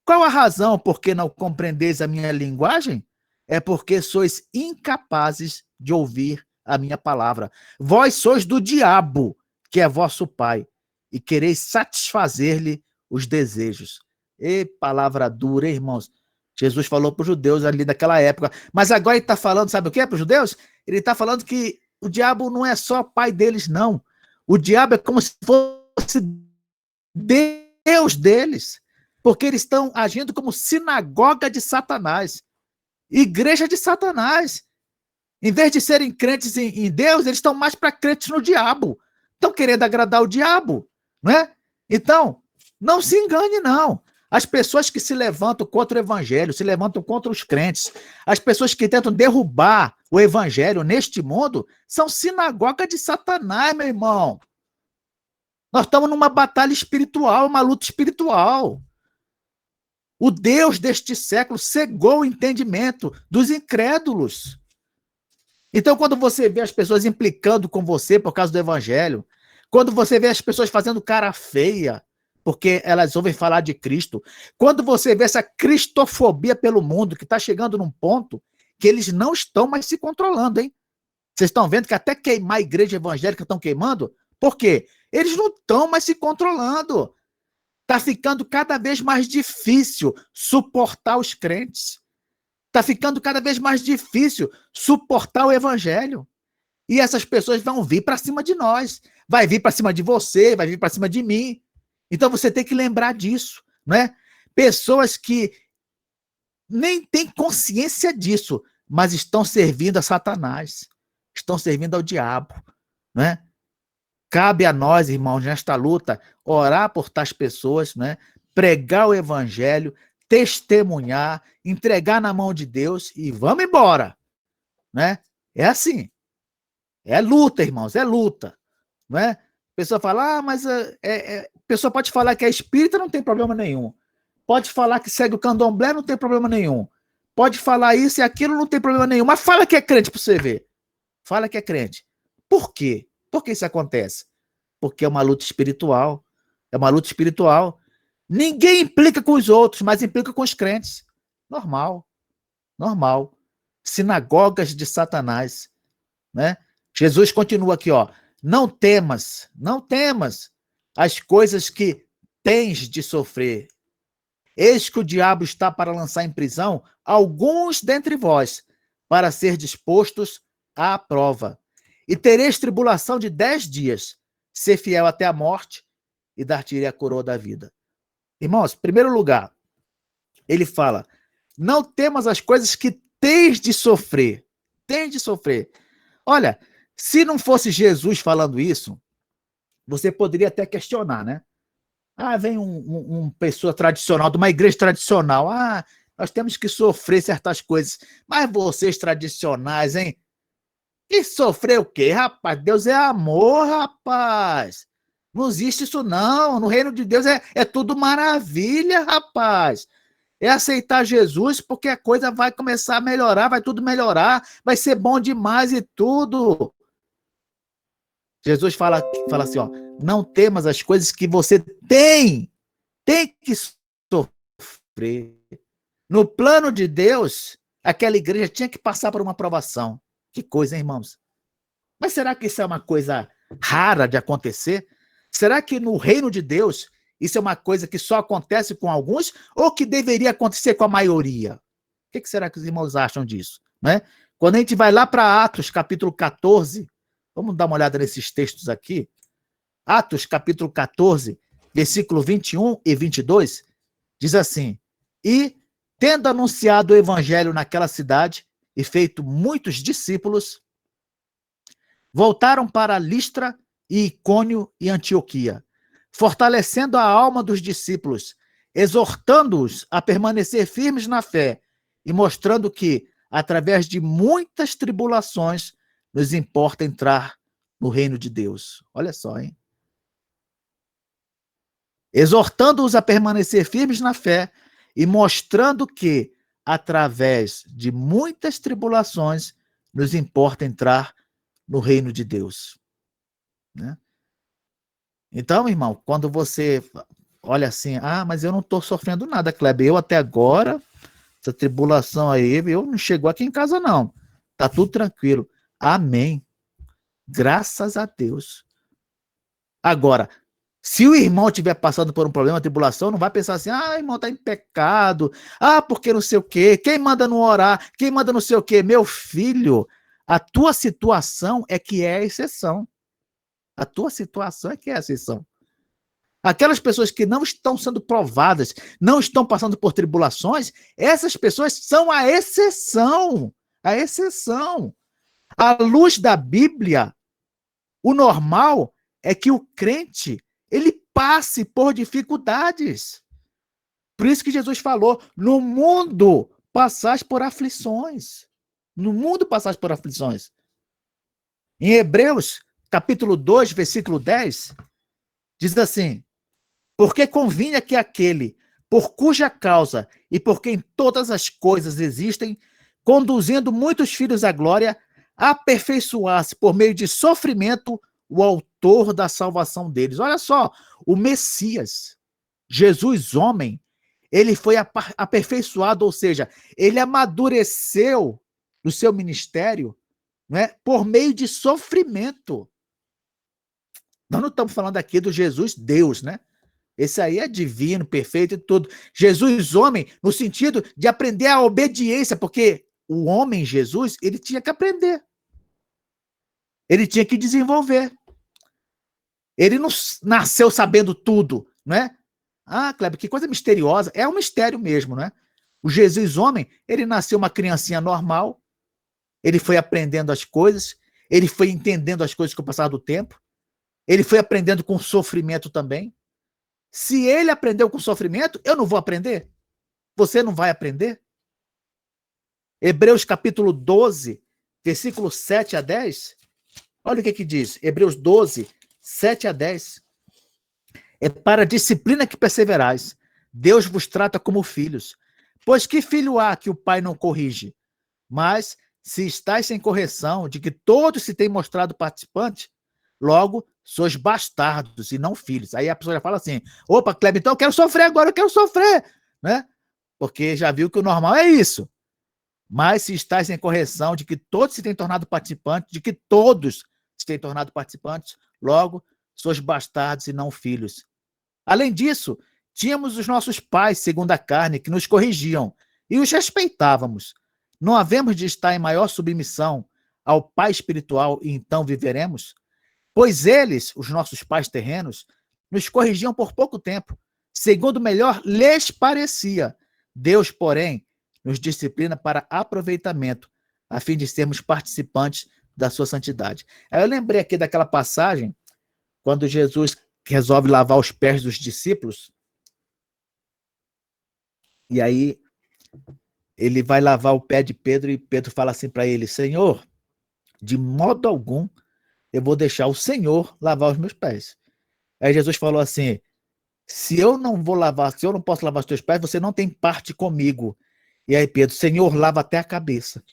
Qual a razão por que não compreendeis a minha linguagem? É porque sois incapazes de ouvir a minha palavra. Vós sois do diabo, que é vosso pai, e quereis satisfazer-lhe os desejos. E palavra dura, hein, irmãos? Jesus falou para os judeus ali naquela época. Mas agora ele está falando, sabe o que para os judeus? Ele está falando que o diabo não é só pai deles, não. O diabo é como se fosse Deus deles. Porque eles estão agindo como sinagoga de Satanás. Igreja de Satanás. Em vez de serem crentes em Deus, eles estão mais para crentes no diabo. Estão querendo agradar o diabo, não é? Então, não se engane, não. As pessoas que se levantam contra o evangelho, se levantam contra os crentes, as pessoas que tentam derrubar o evangelho neste mundo, são sinagoga de Satanás, meu irmão. Nós estamos numa batalha espiritual, uma luta espiritual. O Deus deste século cegou o entendimento dos incrédulos. Então, quando você vê as pessoas implicando com você por causa do evangelho, quando você vê as pessoas fazendo cara feia, porque elas ouvem falar de Cristo, quando você vê essa cristofobia pelo mundo, que está chegando num ponto que eles não estão mais se controlando, hein? Vocês estão vendo que até queimar a igreja evangélica estão queimando? Por quê? Eles não estão mais se controlando. Está ficando cada vez mais difícil suportar os crentes. Está ficando cada vez mais difícil suportar o evangelho. E essas pessoas vão vir para cima de nós. vai vir para cima de você, vai vir para cima de mim. Então você tem que lembrar disso, né? Pessoas que nem têm consciência disso, mas estão servindo a Satanás, estão servindo ao diabo, né? Cabe a nós, irmãos, nesta luta, orar por tais pessoas, né? Pregar o evangelho, testemunhar, entregar na mão de Deus e vamos embora, né? É assim. É luta, irmãos, é luta, não é? A pessoa fala, mas a pessoa pode falar que é espírita, não tem problema nenhum. Pode falar que segue o candomblé, não tem problema nenhum. Pode falar isso e aquilo, não tem problema nenhum. Mas fala que é crente para você ver. Fala que é crente. Por quê? Por que isso acontece? Porque é uma luta espiritual. É uma luta espiritual. Ninguém implica com os outros, mas implica com os crentes. Normal. Normal. Sinagogas de Satanás, né? Jesus continua aqui, ó. Não temas as coisas que tens de sofrer. Eis que o diabo está para lançar em prisão alguns dentre vós, para ser dispostos à prova. E tereis tribulação de 10 dias. Ser fiel até a morte e dar-te a coroa da vida. Irmãos, em primeiro lugar, ele fala, não temas as coisas que tens de sofrer. Tens de sofrer. Olha, se não fosse Jesus falando isso, você poderia até questionar, né? Ah, vem uma pessoa tradicional, de uma igreja tradicional. Ah, nós temos que sofrer certas coisas. Mas vocês tradicionais, hein? E sofrer o quê, rapaz? Deus é amor, rapaz. Não existe isso, não. No reino de Deus é tudo maravilha, rapaz. É aceitar Jesus, porque a coisa vai começar a melhorar, vai tudo melhorar, vai ser bom demais e tudo. Jesus fala assim, ó, não temas as coisas que você tem que sofrer. No plano de Deus, aquela igreja tinha que passar por uma provação. Que coisa, hein, irmãos? Mas será que isso é uma coisa rara de acontecer? Será que no reino de Deus isso é uma coisa que só acontece com alguns ou que deveria acontecer com a maioria? O que será que os irmãos acham disso? Né? Quando a gente vai lá para Atos, capítulo 14, vamos dar uma olhada nesses textos aqui. Atos, capítulo 14, versículo 21 e 22, diz assim, e, tendo anunciado o evangelho naquela cidade e feito muitos discípulos, voltaram para Listra e Icônio e Antioquia, fortalecendo a alma dos discípulos, exortando-os a permanecer firmes na fé e mostrando que, através de muitas tribulações, nos importa entrar no reino de Deus. Olha só, hein? Exortando-os a permanecer firmes na fé e mostrando que, através de muitas tribulações, nos importa entrar no reino de Deus. Né? Então, irmão, quando você olha assim, mas eu não estou sofrendo nada, Kleber, eu até agora, essa tribulação aí, eu não chegou aqui em casa não, tá tudo tranquilo. Amém. Graças a Deus. Agora, se o irmão estiver passando por um problema, uma tribulação, não vai pensar assim, irmão, está em pecado, porque não sei o quê, quem manda não orar, quem manda não sei o quê. Meu filho, a tua situação é que é a exceção. A tua situação é que é a exceção. Aquelas pessoas que não estão sendo provadas, não estão passando por tribulações, essas pessoas são a exceção. A exceção. À luz da Bíblia, o normal é que o crente ele passe por dificuldades. Por isso que Jesus falou, no mundo passais por aflições. No mundo passais por aflições. Em Hebreus, capítulo 2, versículo 10, diz assim, porque convinha que aquele, por cuja causa e por quem todas as coisas existem, conduzindo muitos filhos à glória, aperfeiçoasse por meio de sofrimento o autor da salvação deles. Olha só, o Messias, Jesus homem, ele foi aperfeiçoado, ou seja, ele amadureceu no seu ministério, né, por meio de sofrimento. Nós não estamos falando aqui do Jesus Deus, né? Esse aí é divino, perfeito e tudo. Jesus homem, no sentido de aprender a obediência, porque o homem Jesus, ele tinha que aprender. Ele tinha que desenvolver. Ele não nasceu sabendo tudo, não é? Ah, Kleber, que coisa misteriosa. É um mistério mesmo, não é? O Jesus homem, ele nasceu uma criancinha normal, ele foi aprendendo as coisas, ele foi entendendo as coisas com o passar do tempo, ele foi aprendendo com sofrimento também. Se ele aprendeu com sofrimento, eu não vou aprender? Você não vai aprender? Hebreus capítulo 12, versículo 7 a 10. Olha o que diz. Hebreus 12, 7 a 10. É para a disciplina que perseverais. Deus vos trata como filhos. Pois que filho há que o pai não corrige? Mas, se estáis sem correção, de que todos se têm mostrado participantes, logo sois bastardos e não filhos. Aí a pessoa já fala assim, opa, Kleber, então eu quero sofrer agora, eu quero sofrer, né? Porque já viu que o normal é isso. Mas se estáis sem correção, de que todos se têm tornado participantes, de que todos se têm tornado participantes, logo sois bastardos e não filhos. Além disso, tínhamos os nossos pais, segundo a carne, que nos corrigiam, e os respeitávamos. Não havemos de estar em maior submissão ao Pai espiritual e então viveremos? Pois eles, os nossos pais terrenos, nos corrigiam por pouco tempo, segundo melhor lhes parecia. Deus, porém, nos disciplina para aproveitamento, a fim de sermos participantes da sua santidade. Aí eu lembrei aqui daquela passagem, quando Jesus resolve lavar os pés dos discípulos, e aí ele vai lavar o pé de Pedro, e Pedro fala assim para ele, Senhor, de modo algum eu vou deixar o Senhor lavar os meus pés. Aí Jesus falou assim, se eu não posso lavar os teus pés, você não tem parte comigo. E aí Pedro, Senhor, lava até a cabeça.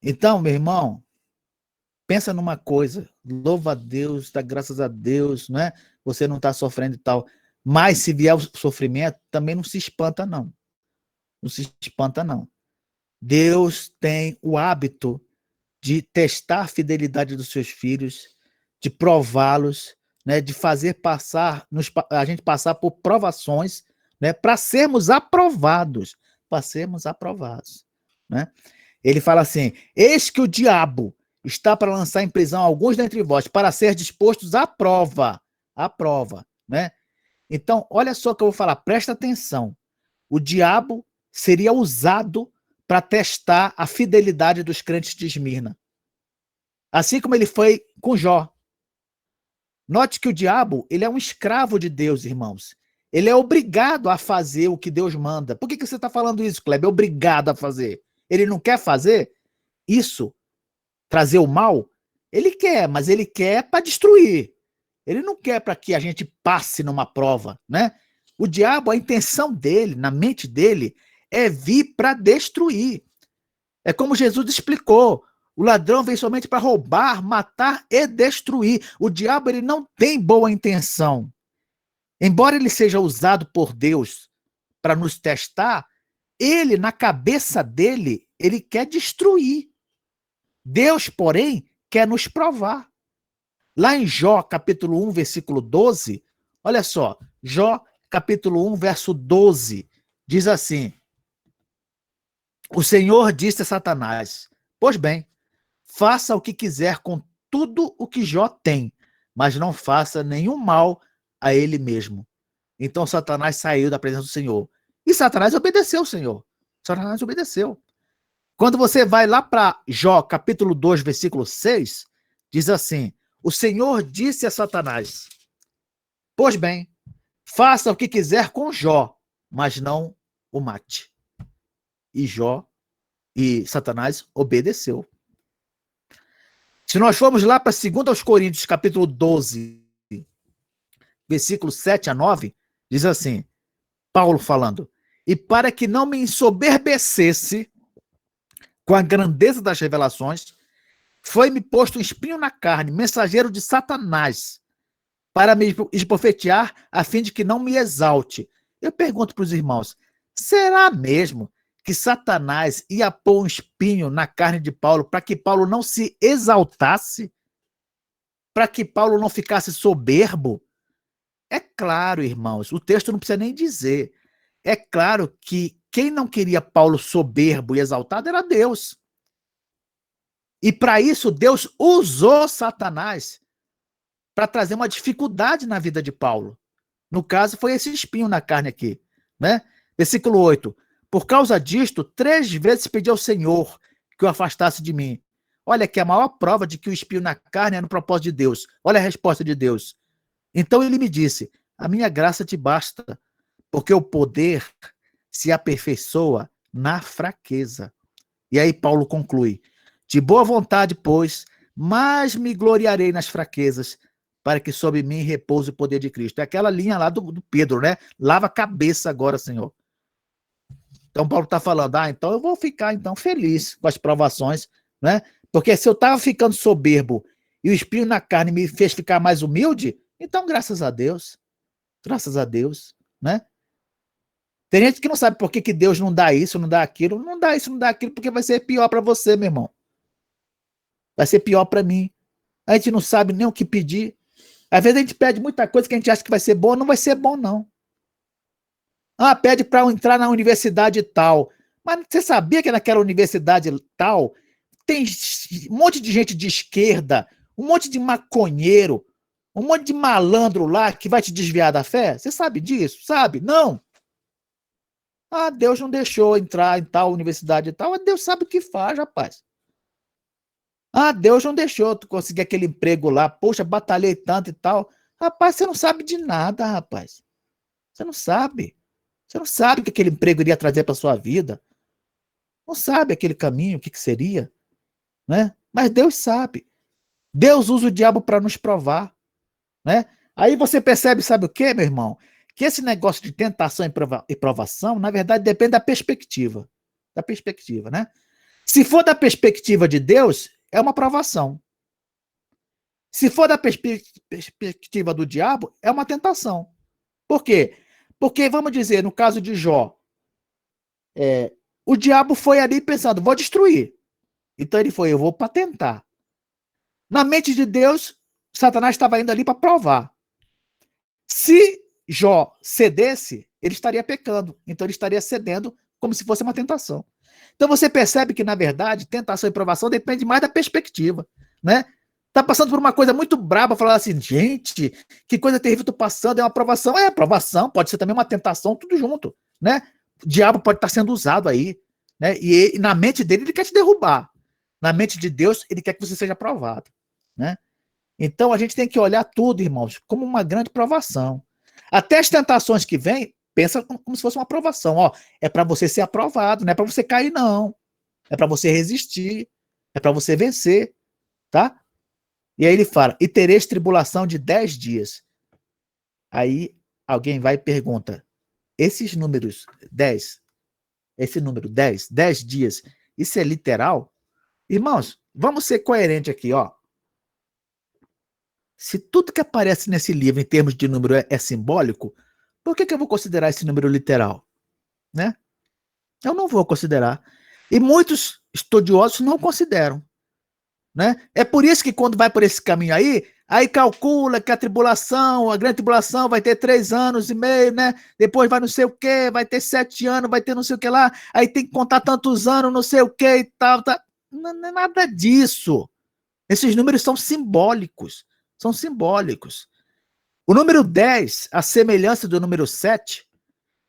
Então, meu irmão, pensa numa coisa, louva a Deus, dá graças a Deus, não é? Você não está sofrendo e tal. Mas se vier o sofrimento, também não se espanta, não. Não se espanta, não. Deus tem o hábito de testar a fidelidade dos seus filhos, de prová-los, né, de fazer a gente passar por provações, né, para sermos aprovados, né? Ele fala assim, eis que o diabo está para lançar em prisão alguns dentre vós, para ser dispostos à prova, né? Então, olha só o que eu vou falar, presta atenção, o diabo seria usado para testar a fidelidade dos crentes de Esmirna. Assim como ele foi com Jó. Note que o diabo, ele é um escravo de Deus, irmãos. Ele é obrigado a fazer o que Deus manda. Por que você está falando isso, Kleber? É obrigado a fazer. Ele não quer fazer isso, trazer o mal? Ele quer, mas ele quer para destruir. Ele não quer para que a gente passe numa prova, né? O diabo, a intenção dele, na mente dele, é vir para destruir. É como Jesus explicou, o ladrão vem somente para roubar, matar e destruir. O diabo, ele não tem boa intenção. Embora ele seja usado por Deus para nos testar, ele, na cabeça dele, ele quer destruir. Deus, porém, quer nos provar. Lá em Jó, capítulo 1, versículo 12, olha só, Jó, capítulo 1, verso 12, diz assim, o Senhor disse a Satanás, pois bem, faça o que quiser com tudo o que Jó tem, mas não faça nenhum mal a ele mesmo. Então Satanás saiu da presença do Senhor. E Satanás obedeceu o Senhor. Satanás obedeceu. Quando você vai lá para Jó, capítulo 2, versículo 6, diz assim, o Senhor disse a Satanás, pois bem, faça o que quiser com Jó, mas não o mate. E Satanás obedeceu. Se nós formos lá para 2 Coríntios, capítulo 12, versículo 7 a 9, diz assim, Paulo falando, e para que não me ensoberbecesse com a grandeza das revelações, foi-me posto um espinho na carne, mensageiro de Satanás, para me esbofetear, a fim de que não me exalte. Eu pergunto para os irmãos, será mesmo que Satanás ia pôr um espinho na carne de Paulo para que Paulo não se exaltasse? Para que Paulo não ficasse soberbo? É claro, irmãos, o texto não precisa nem dizer. É claro que quem não queria Paulo soberbo e exaltado era Deus. E para isso Deus usou Satanás para trazer uma dificuldade na vida de Paulo. No caso, foi esse espinho na carne aqui, né? Versículo 8. Por causa disto, 3 vezes pedi ao Senhor que o afastasse de mim. Olha que a maior prova de que o espinho na carne é no propósito de Deus. Olha a resposta de Deus. Então ele me disse, a minha graça te basta, porque o poder se aperfeiçoa na fraqueza. E aí Paulo conclui, de boa vontade, pois, mas me gloriarei nas fraquezas, para que sobre mim repouse o poder de Cristo. É aquela linha lá do Pedro, né? Lava a cabeça agora, Senhor. Então Paulo está falando, então eu vou ficar então feliz com as provações, né? Porque se eu estava ficando soberbo e o espinho na carne me fez ficar mais humilde, então graças a Deus, né? Tem gente que não sabe por que Deus não dá isso, não dá aquilo, não dá isso, não dá aquilo, porque vai ser pior para você, meu irmão. Vai ser pior para mim. A gente não sabe nem o que pedir. Às vezes a gente pede muita coisa que a gente acha que vai ser bom, não vai ser bom, não. Pede para entrar na universidade tal. Mas você sabia que naquela universidade tal tem um monte de gente de esquerda, um monte de maconheiro, um monte de malandro lá que vai te desviar da fé? Você sabe disso? Sabe? Não. Deus não deixou entrar em tal universidade e tal. Deus sabe o que faz, rapaz. Deus não deixou tu conseguir aquele emprego lá. Poxa, batalhei tanto e tal. Rapaz, você não sabe de nada, rapaz. Você não sabe. Você não sabe o que aquele emprego iria trazer para sua vida. Não sabe aquele caminho, o que seria, né? Mas Deus sabe. Deus usa o diabo para nos provar, né? Aí você percebe, sabe o que, meu irmão? Que esse negócio de tentação e provação, na verdade, depende da perspectiva. Da perspectiva, né? Se for da perspectiva de Deus, é uma provação. Se for da perspectiva do diabo, é uma tentação. Por quê? Porque, vamos dizer, no caso de Jó, o diabo foi ali pensando, vou destruir. Então ele foi, eu vou para tentar. Na mente de Deus, Satanás estava indo ali para provar. Se Jó cedesse, ele estaria pecando. Então ele estaria cedendo como se fosse uma tentação. Então você percebe que, na verdade, tentação e provação depende mais da perspectiva, né? Tá passando por uma coisa muito braba, falar assim, gente, que coisa terrível tô passando, é uma provação. É, provação, pode ser também uma tentação, tudo junto, né? O diabo pode estar sendo usado aí, né? E na mente dele, ele quer te derrubar. Na mente de Deus, ele quer que você seja aprovado, né? Então a gente tem que olhar tudo, irmãos, como uma grande provação. Até as tentações que vêm, pensa como se fosse uma aprovação. É para você ser aprovado, não é para você cair, não. É para você resistir, é para você vencer, tá? E aí ele fala, e tereis tribulação de 10 dias. Aí alguém vai e pergunta, esses números 10, esse número 10 dias, isso é literal? Irmãos, vamos ser coerentes aqui, Se tudo que aparece nesse livro em termos de número é simbólico, por que eu vou considerar esse número literal? Né? Eu não vou considerar. E muitos estudiosos não consideram. Né? É por isso que quando vai por esse caminho aí calcula que a grande tribulação vai ter 3 anos e meio, né? Depois vai não sei o quê, vai ter 7 anos, vai ter não sei o que lá, aí tem que contar tantos anos, não sei o que e tal. Não é nada disso. Esses números são simbólicos. São simbólicos. O número 10, a semelhança do número 7,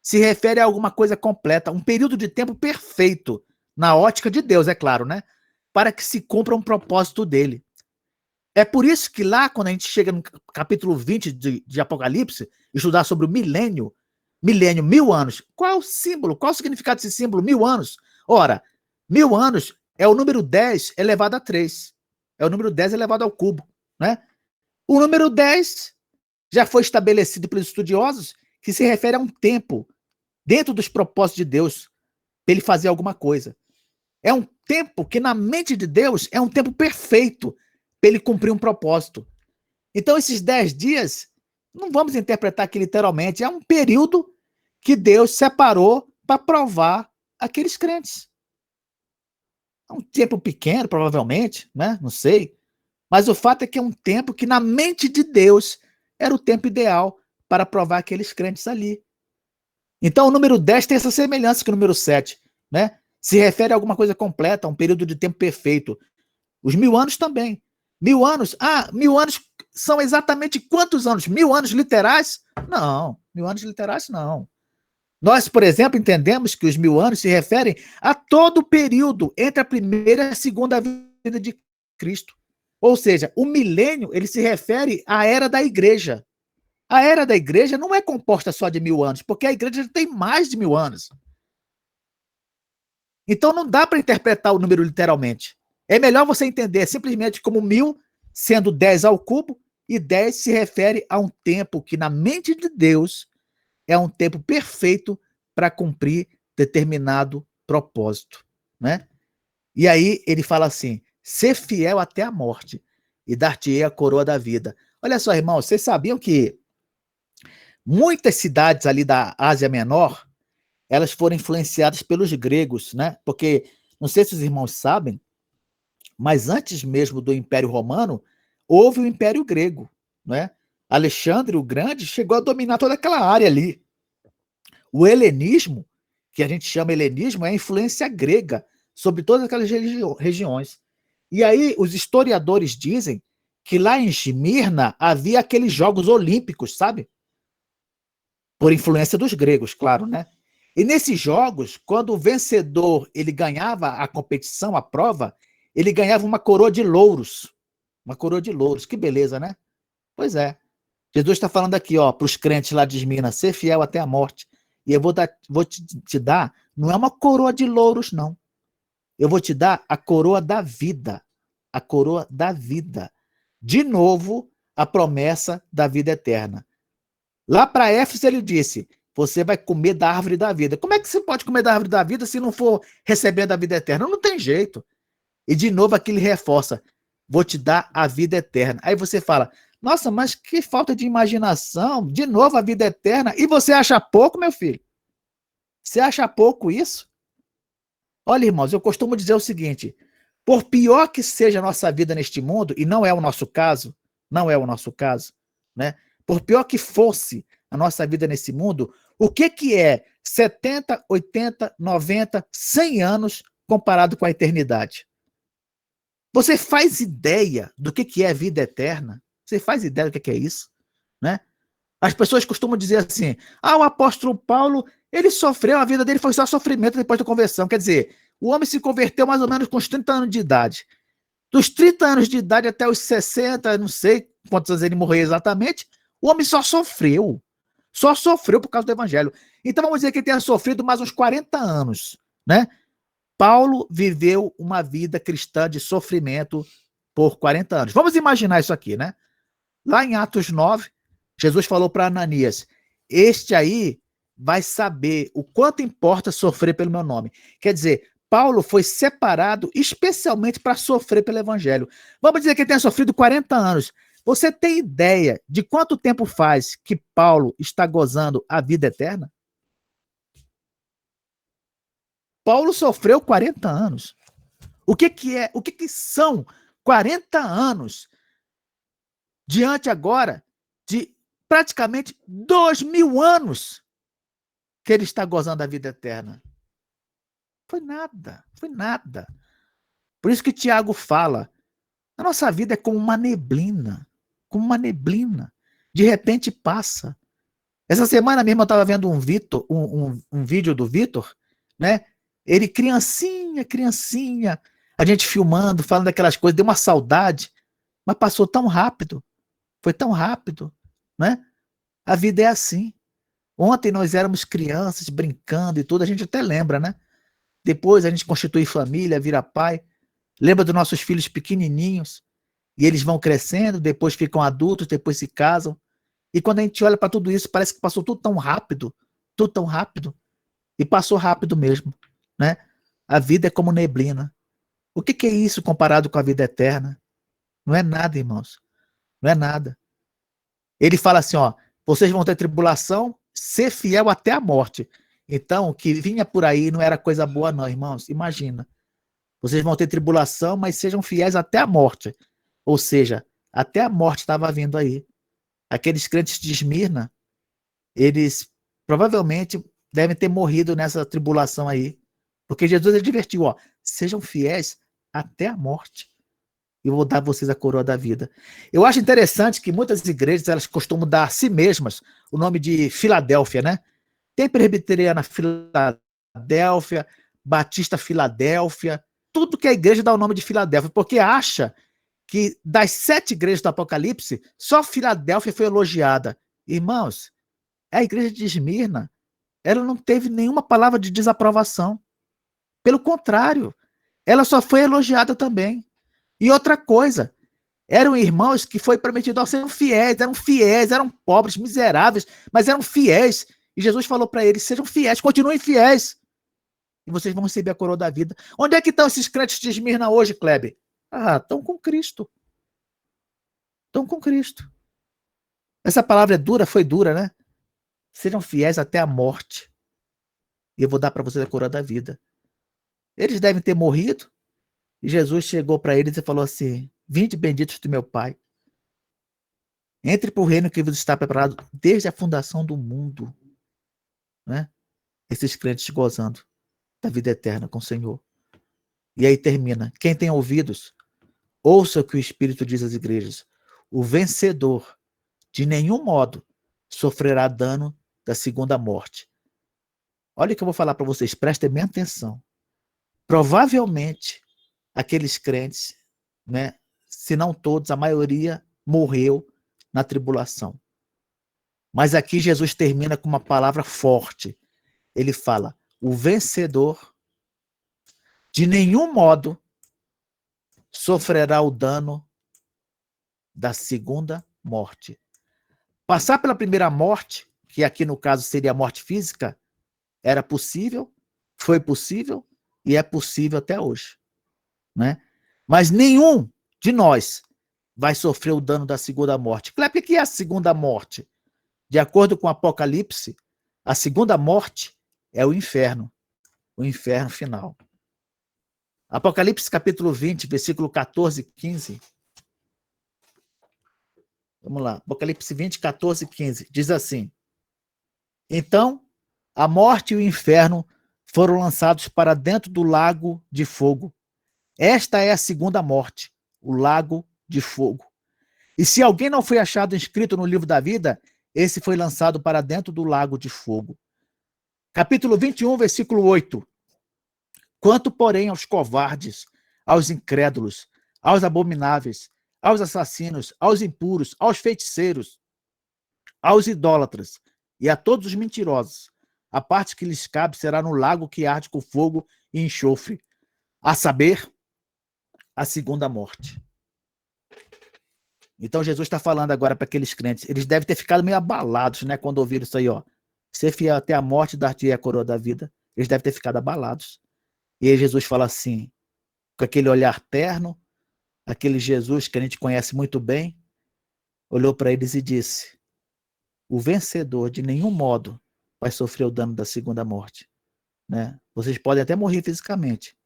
se refere a alguma coisa completa, um período de tempo perfeito, na ótica de Deus, é claro, né? Para que se cumpra um propósito dele. É por isso que lá, quando a gente chega no capítulo 20 de Apocalipse, estudar sobre o milênio, 1000 anos, qual é o símbolo? Qual é o significado desse símbolo? 1000 anos. Ora, 1000 anos é o número 10 elevado a 3. É o número 10 elevado ao cubo, né? O número 10 já foi estabelecido pelos estudiosos que se refere a um tempo dentro dos propósitos de Deus para ele fazer alguma coisa. É um tempo que na mente de Deus é um tempo perfeito para ele cumprir um propósito. Então esses 10 dias, não vamos interpretar aqui literalmente, é um período que Deus separou para provar aqueles crentes. É um tempo pequeno, provavelmente, né? Não sei. Mas o fato é que é um tempo que na mente de Deus era o tempo ideal para provar aqueles crentes ali. Então o número 10 tem essa semelhança com o número 7, né? Se refere a alguma coisa completa, a um período de tempo perfeito. Os 1000 anos também. 1000 anos, 1000 anos são exatamente quantos anos? 1000 anos literais? Não, 1000 anos literais não. Nós, por exemplo, entendemos que os 1000 anos se referem a todo o período entre a primeira e a segunda vinda de Cristo. Ou seja, o milênio, ele se refere à era da igreja. A era da igreja não é composta só de 1000 anos, porque a igreja tem mais de 1000 anos. Então não dá para interpretar o número literalmente. É melhor você entender simplesmente como 1000 sendo 10 ao cubo, e 10 se refere a um tempo que na mente de Deus é um tempo perfeito para cumprir determinado propósito, né? E aí ele fala assim: ser fiel até a morte e dar-te-ei a coroa da vida. Olha só, irmãos, vocês sabiam que muitas cidades ali da Ásia Menor, elas foram influenciadas pelos gregos, né? Porque, não sei se os irmãos sabem, mas antes mesmo do Império Romano, houve o Império Grego, né? Alexandre o Grande chegou a dominar toda aquela área ali. O helenismo, que a gente chama helenismo, é a influência grega sobre todas aquelas regiões. E aí os historiadores dizem que lá em Esmirna havia aqueles Jogos Olímpicos, sabe? Por influência dos gregos, claro, né? E nesses jogos, quando o vencedor ele ganhava a competição, a prova, ele ganhava uma coroa de louros. Uma coroa de louros. Que beleza, né? Pois é. Jesus está falando aqui, ó, para os crentes lá de Esmirna, ser fiel até a morte. E eu vou te dar, não é uma coroa de louros, não. Eu vou te dar a coroa da vida. A coroa da vida. De novo, a promessa da vida eterna. Lá para Éfeso ele disse: você vai comer da árvore da vida. Como é que você pode comer da árvore da vida se não for recebendo a vida eterna? Não tem jeito. E de novo aqui ele reforça: vou te dar a vida eterna. Aí você fala: nossa, mas que falta de imaginação. De novo a vida eterna. E você acha pouco, meu filho? Você acha pouco isso? Olha, irmãos, eu costumo dizer o seguinte: por pior que seja a nossa vida neste mundo, e não é o nosso caso, não é o nosso caso, né? Por pior que fosse a nossa vida nesse mundo, o que é 70, 80, 90, 100 anos comparado com a eternidade? Você faz ideia do que é a vida eterna? Você faz ideia do que é isso, né? As pessoas costumam dizer assim: o apóstolo Paulo, ele sofreu, a vida dele foi só sofrimento depois da conversão. Quer dizer, o homem se converteu mais ou menos com os 30 anos de idade. Dos 30 anos de idade até os 60, não sei quantos anos ele morreu exatamente, o homem só sofreu. Só sofreu por causa do evangelho. Então vamos dizer que ele tenha sofrido mais uns 40 anos, né? Paulo viveu uma vida cristã de sofrimento por 40 anos. Vamos imaginar isso aqui, né? Lá em Atos 9, Jesus falou para Ananias: este aí vai saber o quanto importa sofrer pelo meu nome. Quer dizer, Paulo foi separado especialmente para sofrer pelo evangelho. Vamos dizer que ele tenha sofrido 40 anos. Você tem ideia de quanto tempo faz que Paulo está gozando a vida eterna? Paulo sofreu 40 anos. O que são 40 anos diante agora de praticamente 2000 anos que ele está gozando a vida eterna? Foi nada, foi nada. Por isso que Tiago fala: a nossa vida é como uma neblina, como uma neblina. De repente passa. Essa semana mesmo eu estava vendo um vídeo do Vitor, né? Ele criancinha, criancinha, a gente filmando, falando daquelas coisas, deu uma saudade, mas passou tão rápido, foi tão rápido, né? A vida é assim. Ontem nós éramos crianças brincando e tudo, a gente até lembra, né? Depois a gente constitui família, vira pai, lembra dos nossos filhos pequenininhos, e eles vão crescendo, depois ficam adultos, depois se casam. E quando a gente olha para tudo isso, parece que passou tudo tão rápido, e passou rápido mesmo, né? A vida é como neblina. O que é isso comparado com a vida eterna? Não é nada, irmãos. Não é nada. Ele fala assim, ó: vocês vão ter tribulação, ser fiel até a morte. Então, o que vinha por aí não era coisa boa não, irmãos. Imagina. Vocês vão ter tribulação, mas sejam fiéis até a morte. Ou seja, até a morte estava vindo aí. Aqueles crentes de Esmirna, eles provavelmente devem ter morrido nessa tribulação aí. Porque Jesus advertiu, ó: sejam fiéis até a morte. e vou dar a vocês a coroa da vida. Eu acho interessante que muitas igrejas elas costumam dar a si mesmas o nome de Filadélfia, né? Tem Presbiteriana Filadélfia, Batista Filadélfia, tudo que a igreja dá o nome de Filadélfia, porque acha que das 7 igrejas do Apocalipse, só Filadélfia foi elogiada. Irmãos, a igreja de Esmirna, ela não teve nenhuma palavra de desaprovação. Pelo contrário, ela só foi elogiada também. E outra coisa, eram irmãos que foi prometido ao ser fiéis, eram pobres, miseráveis, mas eram fiéis. E Jesus falou para eles, sejam fiéis, continuem fiéis. E vocês vão receber a coroa da vida. Onde é que estão esses crentes de Esmirna hoje, Kleber? Ah, estão com Cristo. Estão com Cristo. Essa palavra é dura, foi dura, né? Sejam fiéis até a morte. E eu vou dar para vocês a coroa da vida. Eles devem ter morrido. E Jesus chegou para eles e falou assim, vinde benditos do meu Pai. Entre para o reino que vos está preparado desde a fundação do mundo. Né? Esses crentes gozando da vida eterna com o Senhor. E aí termina. Quem tem ouvidos, ouça o que o Espírito diz às igrejas. O vencedor, de nenhum modo, sofrerá dano da segunda morte. Olha o que eu vou falar para vocês, prestem bem atenção. Provavelmente, aqueles crentes, né, se não todos, a maioria morreu na tribulação. Mas aqui Jesus termina com uma palavra forte. Ele fala, o vencedor, de nenhum modo, sofrerá o dano da segunda morte. Passar pela primeira morte, que aqui no caso seria a morte física, era possível, foi possível e é possível até hoje. Né? Mas nenhum de nós vai sofrer o dano da segunda morte. Kleber, o que é a segunda morte? De acordo com o Apocalipse, a segunda morte é o inferno final. Apocalipse capítulo 20, versículo 14 e 15. Vamos lá, Apocalipse 20, 14 e 15. Diz assim, então, a morte e o inferno foram lançados para dentro do lago de fogo. Esta é a segunda morte, o lago de fogo. E se alguém não foi achado inscrito no livro da vida, esse foi lançado para dentro do lago de fogo. Capítulo 21, versículo 8. Quanto, porém, aos covardes, aos incrédulos, aos abomináveis, aos assassinos, aos impuros, aos feiticeiros, aos idólatras e a todos os mentirosos, a parte que lhes cabe será no lago que arde com fogo e enxofre, a saber, a segunda morte. Então Jesus está falando agora para aqueles crentes, eles devem ter ficado meio abalados, né, quando ouviram isso aí, ó. Ser fiel até a morte, dar-te a coroa da vida. Eles devem ter ficado abalados. E aí Jesus fala assim, com aquele olhar terno, aquele Jesus que a gente conhece muito bem, olhou para eles e disse, o vencedor de nenhum modo vai sofrer o dano da segunda morte. Né? Vocês podem até morrer fisicamente,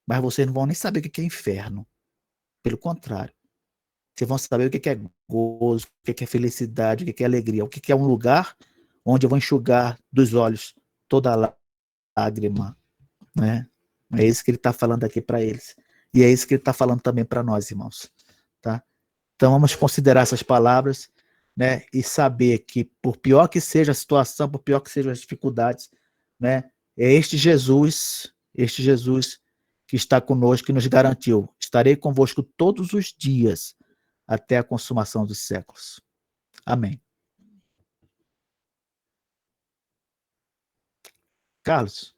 mas vocês não vão nem saber o que é inferno. Pelo contrário. Vocês vão saber o que é gozo, o que é felicidade, o que é alegria, o que é um lugar onde eu vou enxugar dos olhos toda lágrima. Né? É isso que ele está falando aqui para eles. E é isso que ele está falando também para nós, irmãos. Tá? Então vamos considerar essas palavras, né? E saber que, por pior que seja a situação, por pior que sejam as dificuldades, né? É este Jesus que está conosco, que nos garantiu: estarei convosco todos os dias, até a consumação dos séculos. Amém. Carlos.